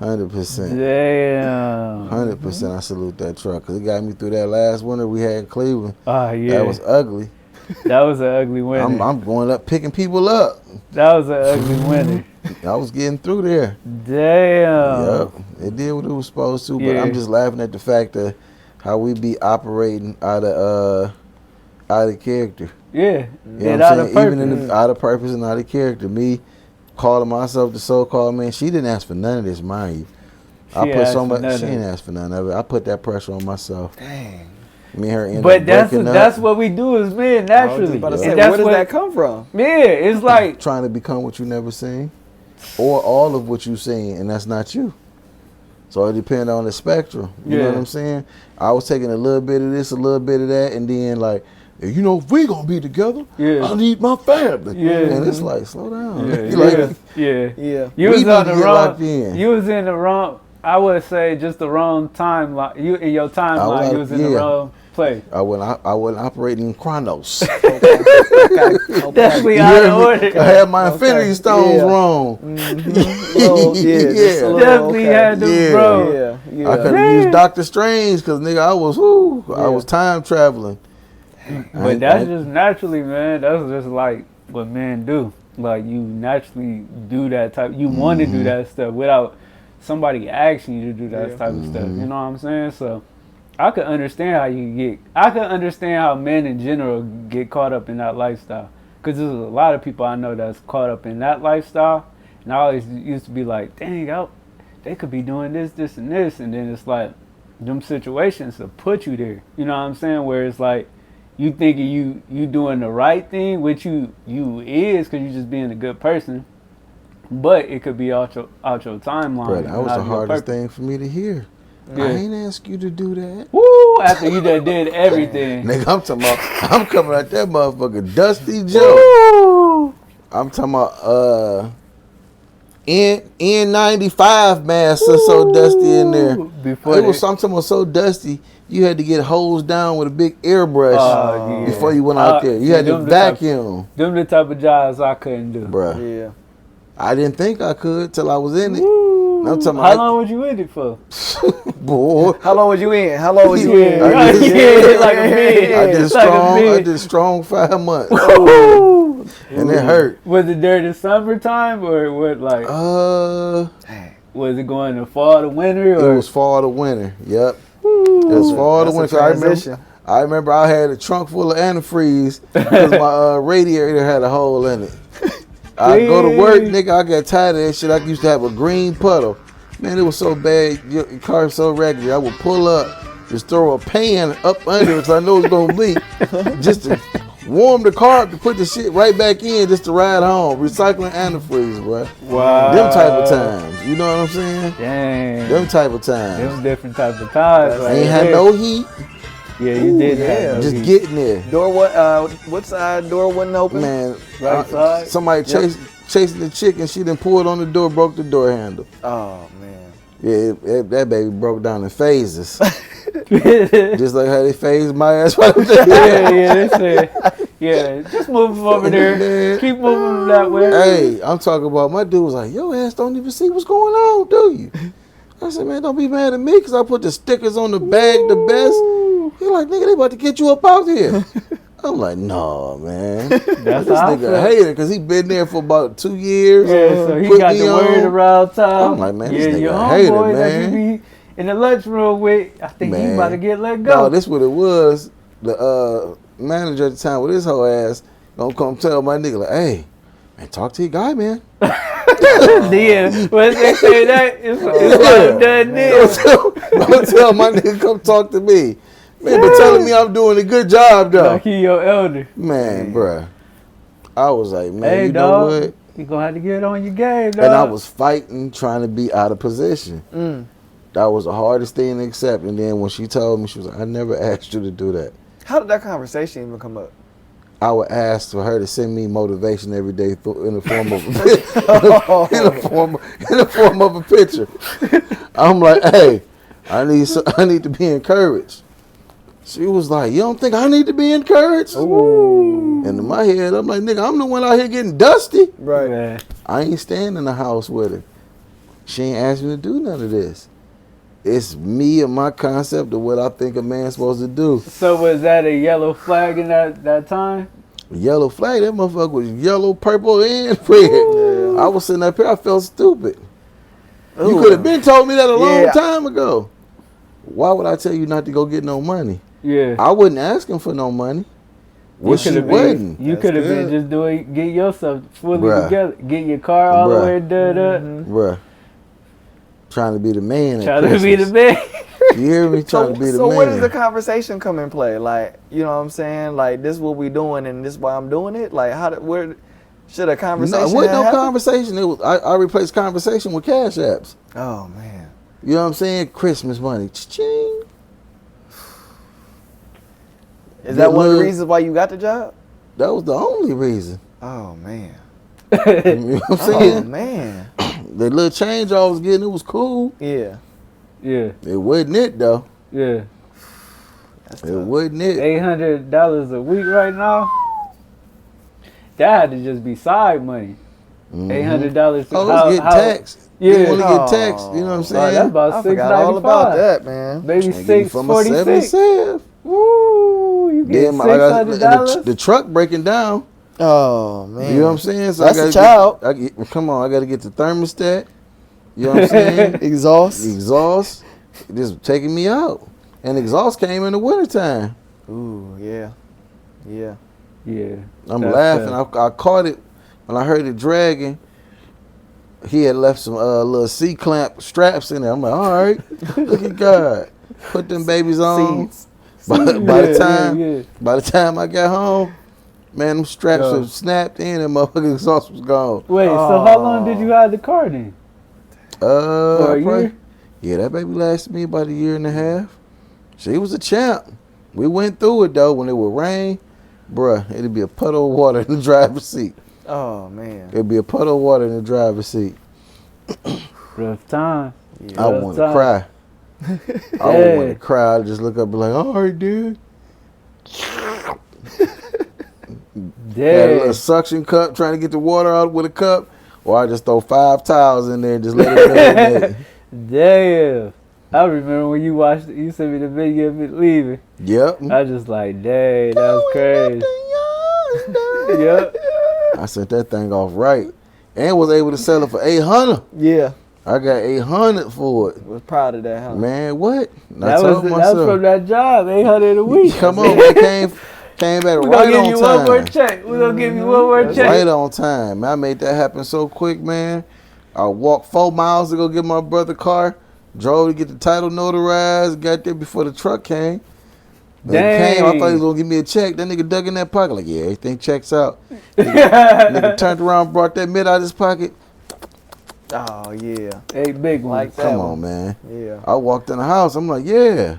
100%. Damn. 100% I salute that truck. Because it got me through that last winter we had in Cleveland. Oh, yeah. That was ugly. That was an ugly winter. I'm going up picking people up. That was an ugly winter. I was getting through there. Damn. Yep. It did what it was supposed to. But Yeah. I'm just laughing at the fact of how we be operating out of character. Yeah. You know And what out I'm of saying? purpose. Even out of purpose and out of character. Me calling myself the so-called man. She didn't ask for none of this, mind you. She asked for none of She it. didn't ask for none of it. I put that pressure on myself. Dang. Me and her ended But up that's breaking that's up, what we do as men I was naturally. just about to And say, that's where does what- that come from? Yeah, it's like trying to become what you never seen, or all of what you seen, and that's not you. So it depends on the spectrum. You know Yeah. what I'm saying? I was taking a little bit of this, a little bit of that, and then like, you know, if we gonna be together, Yeah. I need my family. Yeah. And it's like, slow down. yeah, You like, yeah. Yeah. You We was need on to the get wrong. locked in. You was in the wrong. I would say just the wrong timeline. You in your timeline, you was in the yeah. wrong place. I wasn't operating in Chronos. Definitely You out hear of me? order. I had my Okay. Infinity Stones Yeah. wrong. Little, yeah, just a Yeah. little, Definitely okay. had them, Yeah. bro. Yeah, yeah. I could have used Doctor Strange because nigga, I was time traveling. But that's just naturally, man. That's just like what men do. Like you naturally do that type. You want to do that stuff without somebody asking you to do that type of stuff. You know what I'm saying? So I could understand how I could understand how men in general get caught up in that lifestyle. Because there's a lot of people I know that's caught up in that lifestyle. And I always used to be like, dang, they could be doing this, this, and this. And then it's like, them situations will put you there. You know what I'm saying? Where it's like, you thinking you doing the right thing, which you is because you just being a good person. But it could be out your timeline. Bro, that was out the of your hardest purpose. thing for me to hear. Yeah. I ain't ask you to do that. Woo! After you done did everything. Nigga, I'm coming at that motherfucker Dusty Joe. Woo! I'm talking about N95 mask so dusty in there. Before I'm talking about so dusty, you had to get hosed down with a big airbrush Oh, yeah. before you went out there. You had to them the type- vacuum. Them the type of jobs I couldn't do. Bruh. Yeah. I didn't think I could till I was in it. Woo! I'm talking How about- long was you in it for? Boy. How long was you in? How long was you in? I did- Yeah, like a big. I did like a strong. I big- did strong 5 months, Woo! and it hurt. Was it during the summertime or what? Like, was it going to fall to winter? It Or was fall to winter. Yep, it was fall to That's a winter. transition. I remember I had a trunk full of antifreeze because my radiator had a hole in it. I go to work, nigga. I got tired of that shit. I used to have a green puddle. Man, it was so bad. Your car was so raggedy. I would pull up, just throw a pan up under it because I know it's gonna leak, just to warm the car up to put the shit right back in, just to ride home. Recycling antifreeze, bro. Wow. Them type of times. You know what I'm saying? Dang. Them type of times. Them different type of times. I right ain't had there. no heat. Yeah, you did yeah. have no Just heat. getting there. Door what side door wasn't open? Man, Right side? somebody chasing the chick and she done pulled on the door, broke the door handle. Oh man. Yeah, that baby broke down in phases. Just like how they phased my ass right there. Yeah, they said, yeah, just move him over there. Man. Keep moving him that way. Hey, I'm talking about my dude was like, your ass don't even see what's going on, do you? I said, man, don't be mad at me because I put the stickers on the bag the best. He like, nigga, they about to get you up out here. I'm like, no, man. That's This how I nigga feel. hated because he been there for about 2 years. Yeah, so he put got me the on. word around town. I'm like, man, yeah, this nigga your a hater, homeboy that man. you be in the lunchroom with, I think he Man. about to get let No, go. this what it was. The manager at the time with his whole ass gonna come tell my nigga like, hey, man, talk to your guy, man. Then, when they say that, it's like done deal. Don't tell my nigga come talk to me. Man, but telling me I'm doing a good job though. Like he your elder. Man, bruh. I was like, man, Hey, you dog, know what? you gonna have to get on your game, dog. And I was fighting, trying to be out of position. Mm. That was the hardest thing to accept. And then when she told me, she was like, I never asked you to do that. How did that conversation even come up? I would ask for her to send me motivation every day in the form of in the form of a picture. I'm like, hey, I need to be encouraged. She was like, you don't think I need to be encouraged? Ooh. And in my head, I'm like, nigga, I'm the one out here getting dusty. Right. Man. I ain't staying in the house with her. She ain't asked me to do none of this. It's me and my concept of what I think a man's supposed to do. So was that a yellow flag in that time? Yellow flag, that motherfucker was yellow, purple, and red. Ooh. I was sitting up here, I felt stupid. You Ooh. could have been told me that a long Yeah. time ago. Why would I tell you not to go get no money? Yeah. I wasn't asking for no money. Well, she coulda wasn't. You That's could have been good. just doing, get yourself fully Bruh. together. Get your car all Bruh. the way done up. Bruh. Trying to be the man at Trying to be the Christmas. man. You hear me? Trying to be the so man. where does the conversation come in play? Like, you know what I'm saying? Like, this is what we doing and this is why I'm doing it? Like, where should a conversation No, it wasn't no happen? conversation. It was I replaced conversation with cash apps. Oh, man. You know what I'm saying? Christmas money. Cha-ching. Is that one of the Look. reasons why you got the job? That was the only reason. Oh, man. You know what I'm Oh, saying? man. The little change I was getting, it was cool. Yeah. Yeah. It wasn't it though. Yeah. That's It tough. wasn't it. $800 a week right now. That had to just be side money. Mhm. $800. Oh, let's get taxed. Yeah. You want to Oh. get taxed. You know what I'm Oh, saying? that's about I $6.95. forgot all about that, man. Maybe And give me from a 646. 77. Woo! You get Then I got $600. the truck breaking down. Oh, man. You know what I'm saying? So That's I a gotta child. come on, I got to get the thermostat. You know what I'm saying? Exhaust. The exhaust just taking me out. And exhaust came in the wintertime. Ooh, yeah. Yeah. Yeah. I'm That's laughing. tough. I caught it when I heard it dragging. He had left some little C-clamp straps in there. I'm like, all right, look at God. Put them babies on. Seeds. By Yeah. the time I got home, man, them straps Yo. were snapped in and motherfucking exhaust was gone. Wait, so how long did you have the car then? For a Probably- year? Yeah, that baby lasted me about a year and a half. She was a champ. We went through it though. When it would rain, bruh, it'd be a puddle of water in the driver's seat. Oh, man. It'd be a puddle of water in the driver's seat. Rough time. Yeah. I Rough want to time. cry. I would Hey. want to cry. I'd just look up and be like, all right, dude. Had a little Damn. suction cup trying to get the water out with a cup. Or I just throw 5 towels in there and just let it marinate. Damn. I remember when you sent me the video of it leaving. Yep. I just like, dang, that was crazy. Yep. I sent that thing off right. And was able to sell it for $800. Yeah. I got $800 for it. Was proud of that, huh? Man, what? And I That told was myself, from that job, 800 a week. come on, man. Came back We're right gonna give on you one more time. check. We're gonna give you one more check. Right on time. I made that happen so quick, man. I walked 4 miles to go get my brother car. Drove to get the title notarized. Got there before the truck came. When it came, I thought he was gonna give me a check. That nigga dug in that pocket like, yeah, everything checks out. Nigga turned around, brought that mid out of his pocket. Oh, yeah. Hey, big one. Like that Come one. on, man. Yeah. I walked in the house. I'm like, yeah.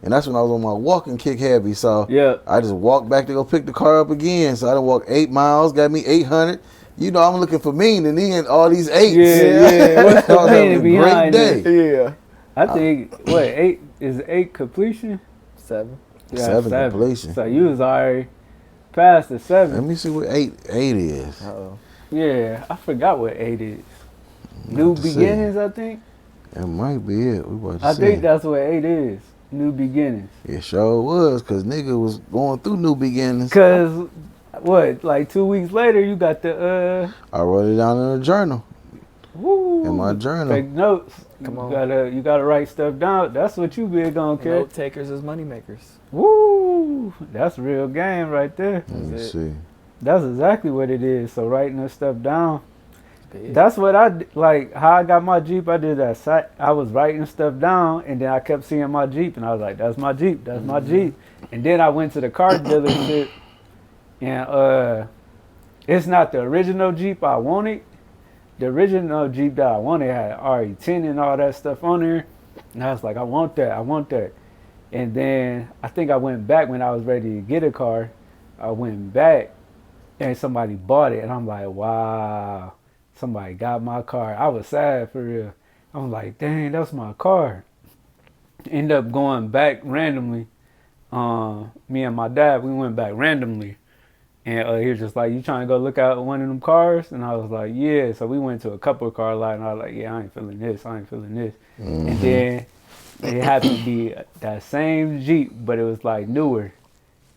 And that's when I was on my walking kick heavy. So Yeah. I just walked back to go pick the car up again. So I done walked 8 miles, got me 800. You know, I'm looking for meaning in all these eights. Yeah. What's the I was having meaning a great behind day. it? Yeah. I think what 8 is 8 completion? 7. Yeah, 7 completion. So you was already past the Let 7. me see what eight is. Uh-oh. Yeah, I forgot what 8 is. New to see. beginnings, I think. That might be it. We about to I see. think that's what 8 is. New beginnings. It sure was, because nigga was going through new beginnings. Cause what, like 2 weeks later, you got the I wrote it down in a journal. woo, In my journal. Take notes. Come on. You gotta write stuff down. That's what you big on, kid. Note takers is money makers. Woo, that's real game right there. Let me That's it. see. That's exactly what it is. So writing this stuff down. Big. That's what like how I got my Jeep. I did that. I was writing stuff down, and then I kept seeing my Jeep, and I was like, "That's my Jeep. That's my Jeep." And then I went to the car dealership, and it's not the original Jeep I wanted. The original Jeep that I wanted had RE10 and all that stuff on there, and I was like, "I want that. I want that." And then I think I went back when I was ready to get a car. I went back, and somebody bought it, and I'm like, "Wow." Somebody got my car. I was sad for real. I'm like, dang, that's my car. End up going back randomly. Me and my dad, we went back randomly. And he was just like, you trying to go look at one of them cars? And I was like, yeah. So we went to a couple of car lots, and I was like, yeah, I ain't feeling this. I ain't feeling this. Mm-hmm. And then it happened to be that same Jeep, but it was like newer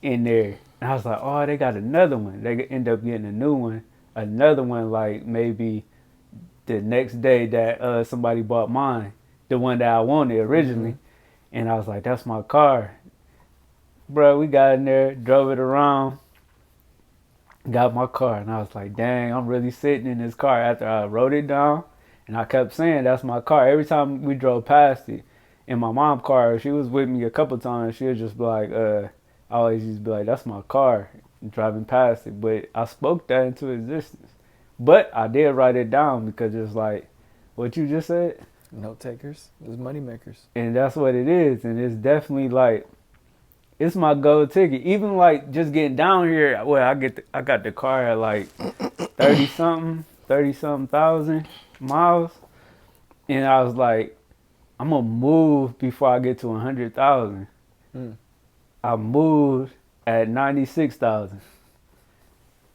in there. And I was like, oh, they got another one. They end up getting a new one. Another one, like maybe the next day that somebody bought mine, the one that I wanted originally. And I was like, that's my car. Bro, we got in there, drove it around, got my car. And I was like, dang, I'm really sitting in this car after I wrote it down. And I kept saying, that's my car. Every time we drove past it, in my mom's car, she was with me a couple times. She was just like, I always used to be like, that's my car. Driving past it, but I spoke that into existence. But I did write it down because it's like what you just said. Note takers is money makers. And that's what it is. And it's definitely like it's my gold ticket. Even like just getting down here, well, I got the car at like 30 something thousand miles. And I was like, I'm gonna move before I get to 100,000. I moved at 96,000.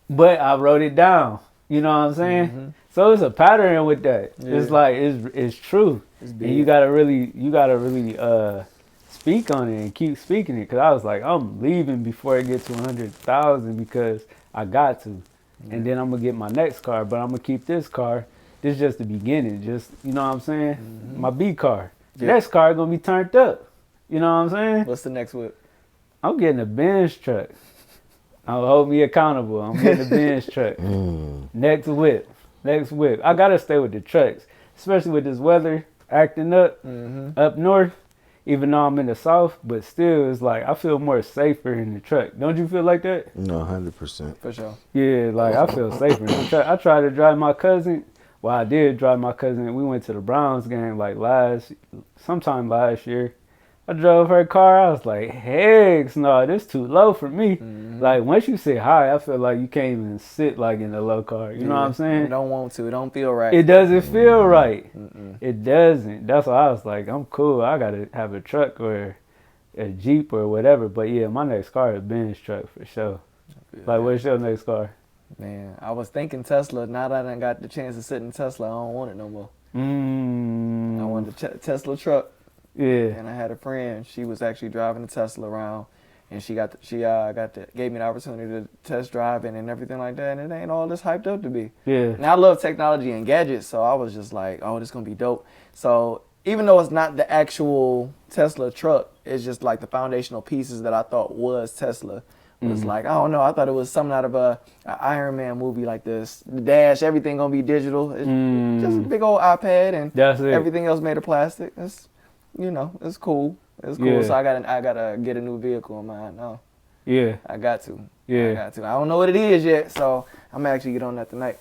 But I wrote it down. You know what I'm saying? So it's a pattern with that. Yeah. It's like it's true. It's And big. you gotta really speak on it and keep speaking it. Cause I was like, I'm leaving before it gets to 100,000 because I got to. And then I'm gonna get my next car, but I'm gonna keep this car. This is just the beginning. Just you know what I'm saying? My B car. The Yeah. next car gonna be turned up. You know what I'm saying? What's the next whip? I'm getting a Benz truck. I'll hold me accountable. I'm getting a Benz truck. Next whip. I gotta stay with the trucks, especially with this weather acting up up north. Even though I'm in the south, but still, it's like I feel more safer in the truck. Don't you feel like that? No, 100%. For sure. Yeah, like I feel safer in the truck. I tried to drive my cousin. Well, I did drive my cousin. We went to the Browns game like sometime last year. I drove her car. I was like, heck no, this too low for me. Like once you sit high, I feel like you can't even sit like in a low car. You know what I'm saying? You don't want to. It don't feel right. It doesn't feel right. It doesn't. That's why I was like, I'm cool. I gotta have a truck or a Jeep or whatever. But yeah, my next car is a Benz truck for sure. Like, what's your next car? Man, I was thinking Tesla. Now that I done got the chance to sit in Tesla, I don't want it no more. I want the Tesla truck. Yeah. And I had a friend. She was actually driving a Tesla around, and she gave me the opportunity to test drive it and everything like that. And it ain't all this hyped up to be. Yeah. And I love technology and gadgets, so I was just like, oh, this gonna be dope. So even though it's not the actual Tesla truck, it's just like the foundational pieces that I thought was Tesla. It was like, I don't know, I thought it was something out of a Iron Man movie like this. The dash, everything gonna be digital. It's just a big old iPad and That's it. everything else made of plastic. It's, you know, it's cool. It's cool. Yeah. So I gotta get a new vehicle in mind now. Yeah. I got to. Yeah. I got to. I don't know what it is yet, so I'm gonna actually get on that tonight.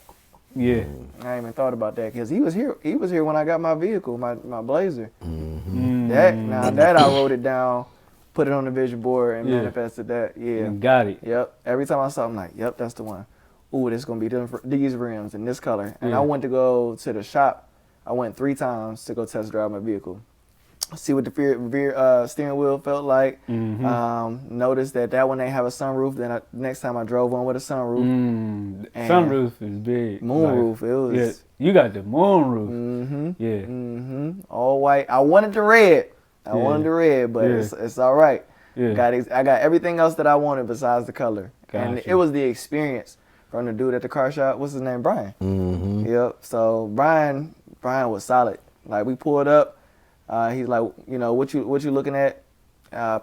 Yeah. I ain't even thought about that because he was here. He was here when I got my vehicle, my Blazer. Mm. That I wrote it down, put it on the vision board, and Yeah. manifested that. Yeah. Got it. Yep. Every time I saw, I'm like, yep, that's the one. ooh, this is gonna be these rims in this color. And Yeah. I went to go to the shop. I went 3 times to go test drive my vehicle. See what the steering wheel felt like. Mm-hmm. Noticed that one ain't have a sunroof. Then next time I drove one with a sunroof. Mm, And sunroof is big. Moonroof. Like, It was. yeah, you got the moonroof. Mm-hmm. Yeah. Mm-hmm. All white. I wanted the red. I wanted the red, but Yeah. it's all right. Yeah. I got everything else that I wanted besides the color. And Gotcha. it was the experience from the dude at the car shop. What's his name? Brian. Mm-hmm. Yep. So Brian was solid. Like we pulled up. He's like, you know, what you looking at?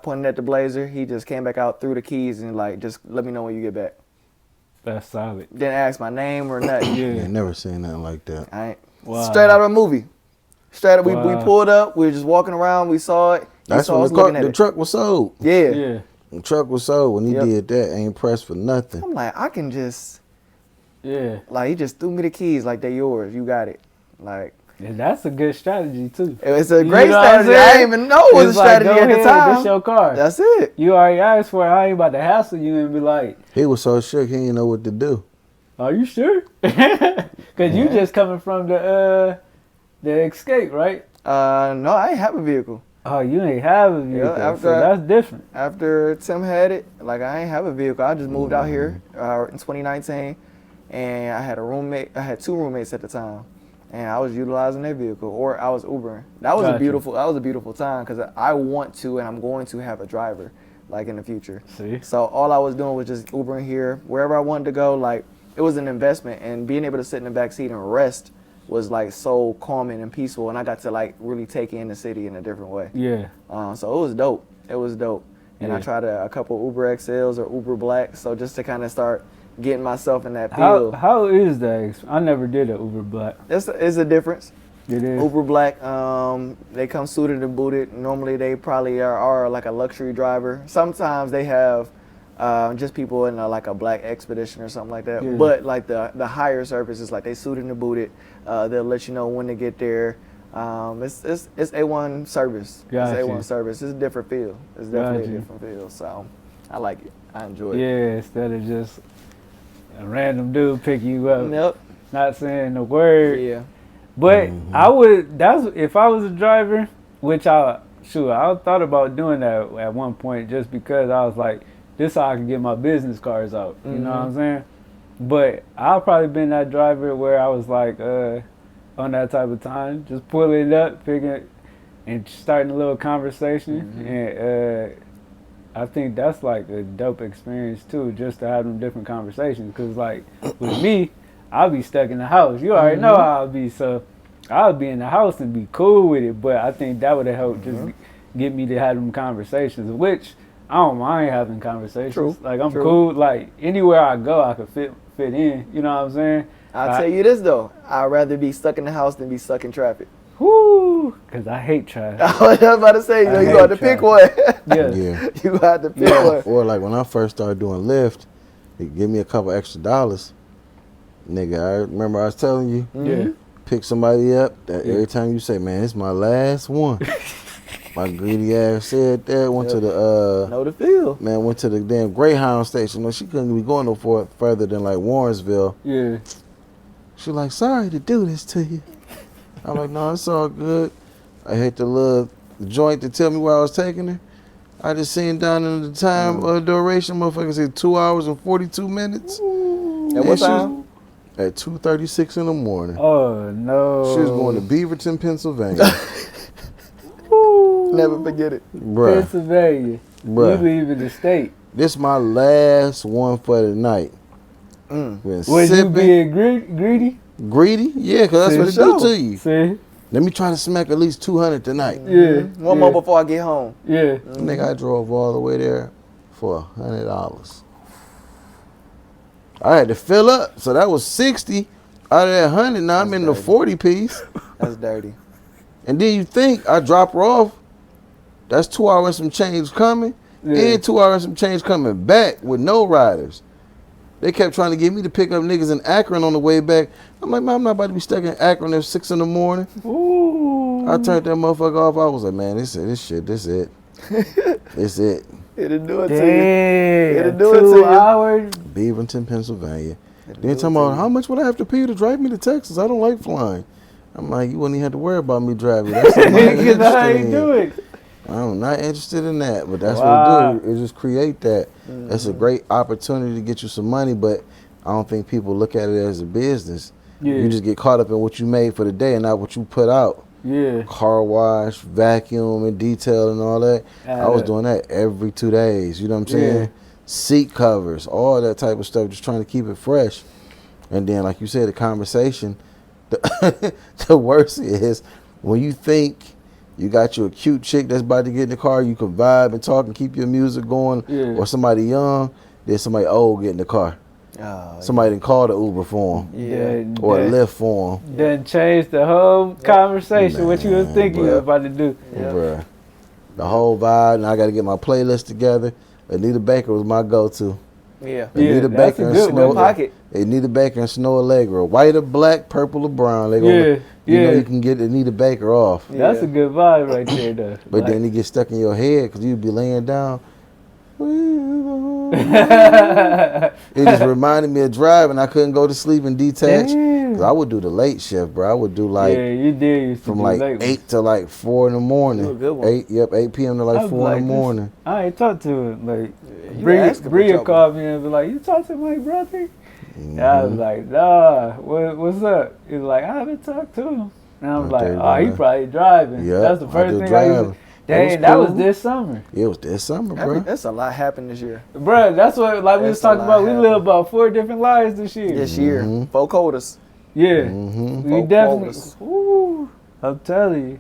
Pointing at the Blazer. He just came back out, threw the keys, and like, just let me know when you get back. That's solid. Didn't ask my name or nothing. Yeah, Yeah. never seen nothing like that. I ain't. Wow. Straight out of a movie. Straight up, we Wow. pulled up. We were just walking around. We saw it. That's saw when us the car, looking at the it. truck was sold. Yeah. Yeah. The truck was sold when he Yep. did that. Ain't pressed for nothing. I'm like, I can just, Yeah. like, he just threw me the keys like they yours. You got it. Like, And that's a good strategy too. it's a You great know what I'm strategy. I saying? didn't even know it was It's a like, strategy go at the ahead, time. This your car. That's it. You already asked for it. I ain't about to hassle you and be like, He was so shook he didn't know what to do. "Are you sure?" Because you just coming from the Escape, right? No, I ain't have a vehicle. Oh, you ain't have a vehicle, after so I- that's different. After Tim had it, like, I ain't have a vehicle. I just moved out here in 2019, and I had a roommate. I had 2 roommates at the time, and I was utilizing their vehicle, or I was Ubering. That was Gotcha. a beautiful time because I want to, and I'm going to have a driver, like, in the future. See? So all I was doing was just Ubering here, wherever I wanted to go. Like, it was an investment, and being able to sit in the back seat and rest was like so calming and peaceful, and I got to like really take in the city in a different way. Yeah. So it was dope. It was dope. And I Yeah. tried a couple Uber XLs or Uber Blacks, so just to kind of start getting myself in that How field. how is that? I never did an Uber Black. It's a difference. It is. Uber Black, they come suited and booted. Normally they probably are like a luxury driver. Sometimes they have just people in like a black expedition or something like that. Yeah. But like the higher services, like they suited and booted. They'll let you know when to get there. It's A1 service. Gotcha. It's A1 service. It's a different feel. It's definitely Gotcha. a different feel. So I like it. I enjoy it. Yeah, instead of just a random dude picking you up, Yep. not saying a word. Yeah. But I would. That's if I was a driver, which I thought about doing that at one point, just because I was like, this how I can get my business cards out. You know what I'm saying? But I've probably been that driver where I was like, on that type of time, just pulling up, picking, and starting a little conversation, and I think that's like a dope experience too, just to have them different conversations. Cause like with me, I'll be stuck in the house. You already know how I'll be, so I'll be in the house and be cool with it. But I think that would have helped just get me to have them conversations, which I don't mind having conversations. True. Like I'm True. cool. Like anywhere I go, I could fit in. You know what I'm saying? I'll tell you this though. I'd rather be stuck in the house than be stuck in traffic. Whoo! Cause I hate traffic. I was about to say, you I you hate got to pick traffic. one. Yeah. Yeah. You got to pick one. Or like when I first started doing Lyft, they give me a couple extra dollars. Nigga, I remember I was telling you, Yeah. pick somebody up. That Yeah. every time you say, "Man, it's my last one." My greedy ass said that. Went to the Know the feel. man, went to the damn Greyhound station. No, she couldn't be going no further than like Warrensville. Yeah. She like, sorry to do this to you. I'm like, no, it's all good. I hit the little joint to tell me where I was taking her. I just seen down in the time duration, motherfucker said 2 hours and 42 minutes. At And what she was time? At 2:36 in the morning. Oh no. She was going to Beaverton, Pennsylvania. Never forget it. Bruh, Pennsylvania. You bruh. leaving the state. This my last one for the night. Been Was you sipping. being greedy? Greedy? Yeah, because that's See, what it do to you. See? Let me try to smack at least 200 tonight. Yeah. One more before I get home. Yeah. Nigga, I drove all the way there for $100. I had to fill up, so that was 60 out of that 100. Now I'm in the 40 piece. That's dirty. And then you think I drop her off, that's 2 hours some change coming, Yeah. and 2 hours some change coming back with no riders. They kept trying to get me to pick up niggas in Akron on the way back. I'm like, man, I'm not about to be stuck in Akron at 6 in the morning. Ooh. I turned that motherfucker off. I was like, man, this it. This it. It'll do it to you. Damn. It'll do it to 2 you. hours. Beaverton, Pennsylvania. Then talking about how much would I have to pay you to drive me to Texas? I don't like flying. I'm like, you wouldn't even have to worry about me driving. That's something I'm You know how interested you in. do it. I'm not interested in that, but that's Wow. what it do. It just create that. That's a great opportunity to get you some money, but I don't think people look at it as a business. Yeah. You just get caught up in what you made for the day and not what you put out. Yeah. Car wash, vacuum, and detail and all that. I was doing that every 2 days. You know what I'm saying? Yeah. Seat covers, all that type of stuff, just trying to keep it fresh. And then, like you said, the conversation, the worst is when you think you got you a cute chick that's about to get in the car, you can vibe and talk and keep your music going, or somebody young, then somebody old get in the car. Somebody didn't call the Uber for him, or a Lyft for him. Then change the whole conversation, what you was thinking you were about to do. Bruh. The whole vibe, and I got to get my playlist together. Anita Baker was my go-to. Anita that's Baker a and good Snow. one. Pocket. Anita Baker and Snow Allegra, white or black, purple or brown. They gonna, you know, you can get Anita Baker off. That's a good vibe right there, though. But then it gets stuck in your head because you'd be laying down. It just reminded me of driving. I couldn't go to sleep and detach. Cause I would do the late shift, bro. I would do like you did used to from do like late 8 to like 4 in the morning. You a good one. 8 p.m. to like 4 in the morning. I ain't talked to him. Like, asking for Bria trouble. called me and be like, "You talk to my brother?" And I was Mhm. like, "Nah, what's up?" He was like, "I haven't talked to him." And I was Okay, like, "Oh, he probably driving." Yep, That's the I first do thing I driving. used to. Dang, that was this summer. It was this summer, bro. That's a lot happened this year. Bruh, that's what, like we was That's a talking lot about, we happened. live about 4 different lives this year. This year, Mhm. 4 quarters. Yeah. Mhm. We Folk definitely, quotas. ooh, I'm telling you.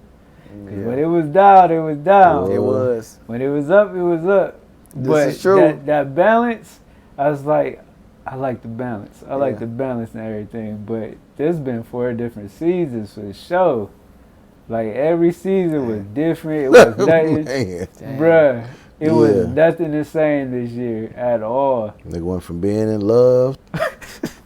'Cause Yeah. when it was down, it was down. It was. When it was up, it was up. But is true. That balance, I was like, I like the balance. I like Yeah. the balance and everything. But there's been 4 different seasons for the show. Like every season was different. It was nothing, Man. bruh. It was Yeah. nothing the same this year at all. They went from being in love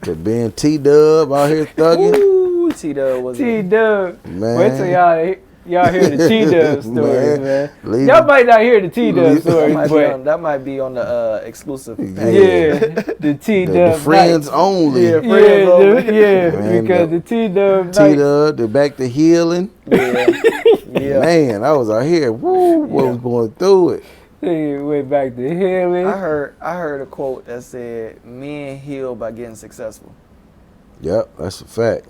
to being T-Dub out here thugging. Ooh, T-Dub was T-Dub. Man. Wait till y'all hear the T-Dub stories, man. Leave Y'all it. might not hear the T-Dub Leave- stories, but that might be on the exclusive page. yeah, the T-Dub The friends nights. only. Yeah. Yeah, Man, because the the T-Dub nights. T-Dub, the back to healing. Yeah. Man, I was out here. Woo, was going through it. He went back to healing. I heard a quote that said, "Men heal by getting successful." Yep, that's a fact.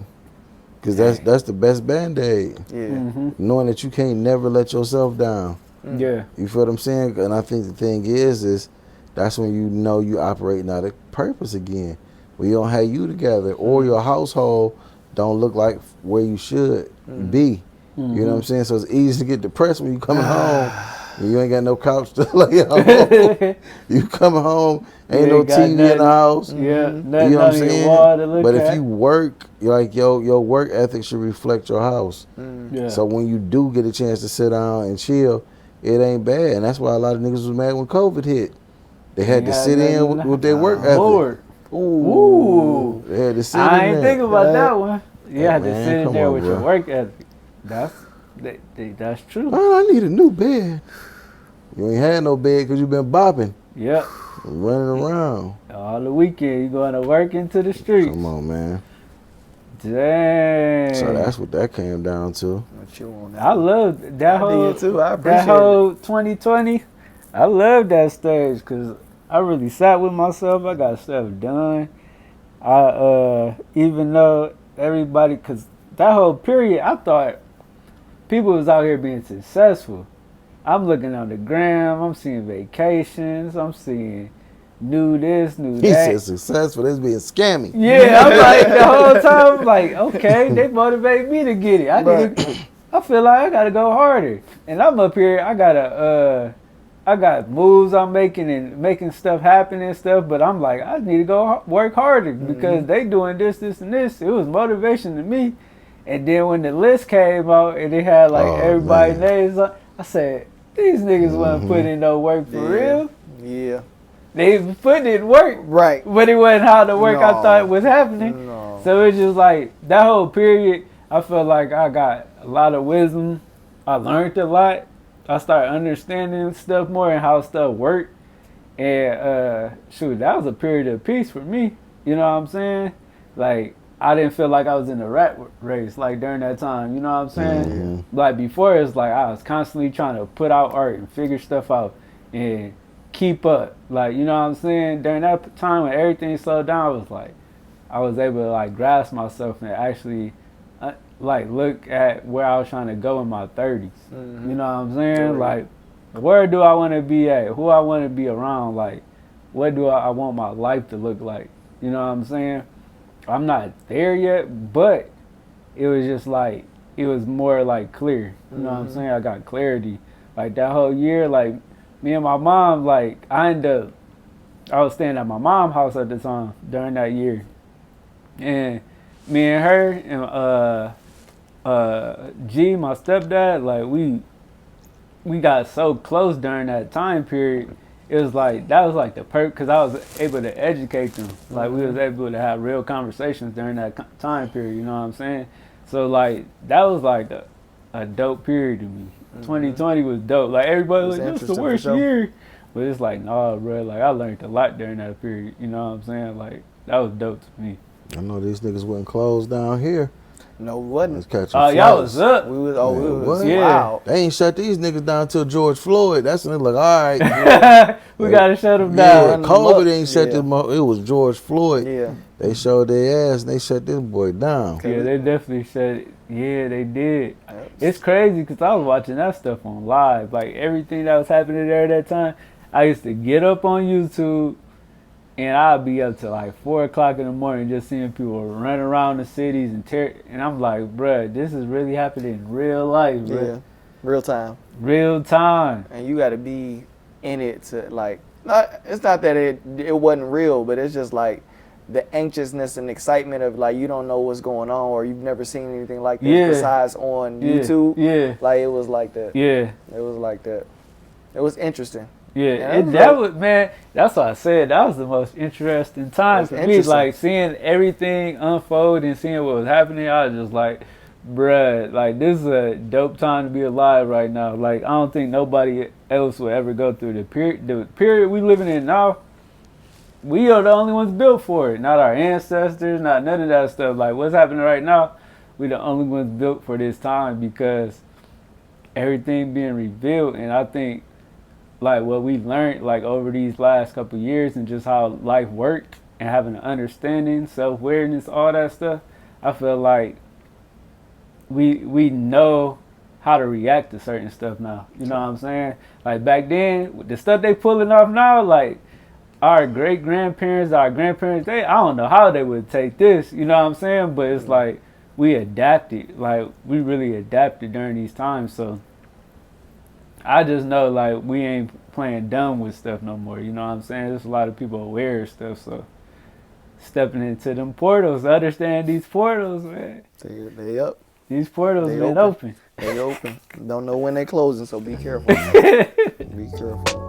Because that's the best Band-Aid. Yeah. Mm-hmm. Knowing that you can't never let yourself down. Yeah. You feel what I'm saying? And I think the thing is that's when you know you operating out of purpose again. When you don't have you together or your household don't look like where you should be. You know what I'm saying? So it's easy to get depressed when you coming home and you ain't got no couch to lay on. You coming home, ain't no ain't got TV in nothing. the house. Yeah, You nothing know what I'm on your saying? wall to look But at. if you work, like your work ethic should reflect your house. Yeah. So when you do get a chance to sit down and chill, it ain't bad. And that's why a lot of niggas was mad when COVID hit. They had to sit in with their work ethic. Lord. Ooh. They had to sit I in ain't there. think about that one. You Hey, had to man, sit in come there on, with your bro. work ethic. That's true. Oh, I need a new bed. You ain't had no bed because you been bopping, Yep. running around. All the weekend you going to work into the streets. Come on, man. Dang. So that's what that came down to. What you on that? I love that I whole did too. I appreciate that whole 2020. I love that stage because I really sat with myself. I got stuff done. I even though everybody, because that whole period, I thought people was out here being successful. I'm looking on the gram. I'm seeing vacations. I'm seeing new this, new He that. said successful. This being scammy. Yeah, I'm like the whole time. I'm like, okay, they motivate me to get it. I feel like I gotta go harder, and I'm up here. I got moves I'm making and making stuff happen and stuff. But I'm like, I need to go work harder because they doing this, and this. It was motivation to me. And then when the list came out and they had like Oh, everybody's man. names, I said, these niggas wasn't putting in no work for real. Yeah. They was putting in work. Right. But it wasn't how the work I No. thought was happening. No. So it's just like that whole period, I felt like I got a lot of wisdom. I learned a lot. I started understanding stuff more and how stuff worked. And shoot, that was a period of peace for me. You know what I'm saying? Like, I didn't feel like I was in a rat race, like, during that time. You know what I'm saying? Mm-hmm. Like, before, it's like I was constantly trying to put out art and figure stuff out and keep up. Like, you know what I'm saying? During that time when everything slowed down, it was like, I was able to, like, grasp myself and actually, like, look at where I was trying to go in my 30s. Mm-hmm. You know what I'm saying? Totally. Like, where do I want to be at? Who I want to be around? Like, what do I want my life to look like? You know what I'm saying? I'm not there yet, but it was just like, it was more like clear. You know what I'm saying? I got clarity. Like that whole year, like me and my mom, like I was staying at my mom's house at the time during that year. And me and her and G, my stepdad, like we got so close during that time period. It was like, that was like the because I was able to educate them. Like we was able to have real conversations during that time period, you know what I'm saying? So like, that was like a dope period to me. 2020 was dope. Like everybody was like, this is the worst year. But it's like, nah, bro, like I learned a lot during that period, you know what I'm saying? Like, that was dope to me. I know these niggas wasn't closed down here. No, it wasn't. Let's catch Oh, y'all was up. We was what? Yeah. wow. They ain't shut these niggas down till George Floyd. That's when they like, all right. We gotta shut them Yeah, down. COVID ain't shut Yeah. this. It was George Floyd. Yeah. They showed their ass and they shut this boy down. Yeah, they definitely shut it. Yeah, they did. It's crazy because I was watching that stuff on live. Like everything that was happening there at that time, I used to get up on YouTube and I'd be up to like 4 o'clock in the morning just seeing people run around the cities and I'm like, bruh, this is really happening in real life, bruh. Yeah. Real time. Real time. And you got to be in it to like. It's not that it wasn't real, but it's just like the anxiousness and excitement of like you don't know what's going on or you've never seen anything like this besides on YouTube. Yeah. Like it was like that. Yeah. It was like that. It was interesting. Yeah, that was, man, that's what I said. That was the most interesting time for me. Like, seeing everything unfold and seeing what was happening, I was just like, bruh, like, this is a dope time to be alive right now. Like, I don't think nobody else will ever go through the period we living in now. We are the only ones built for it. Not our ancestors, not none of that stuff. Like, what's happening right now, we the only ones built for this time because everything being revealed. And I think, like what we learned like over these last couple of years and just how life worked and having an understanding, self-awareness, all that stuff, I feel like we know how to react to certain stuff now. You know what I'm saying? Like back then, the stuff they pulling off now, like our great-grandparents, our grandparents, I don't know how they would take this, you know what I'm saying? But it's like we adapted, like we really adapted during these times. So I just know, like, we ain't playing dumb with stuff no more. You know what I'm saying? There's a lot of people aware of stuff, so stepping into them portals, understand these portals, man. They up. These portals They been open. They open. Don't know when they closing, so be careful. Be careful.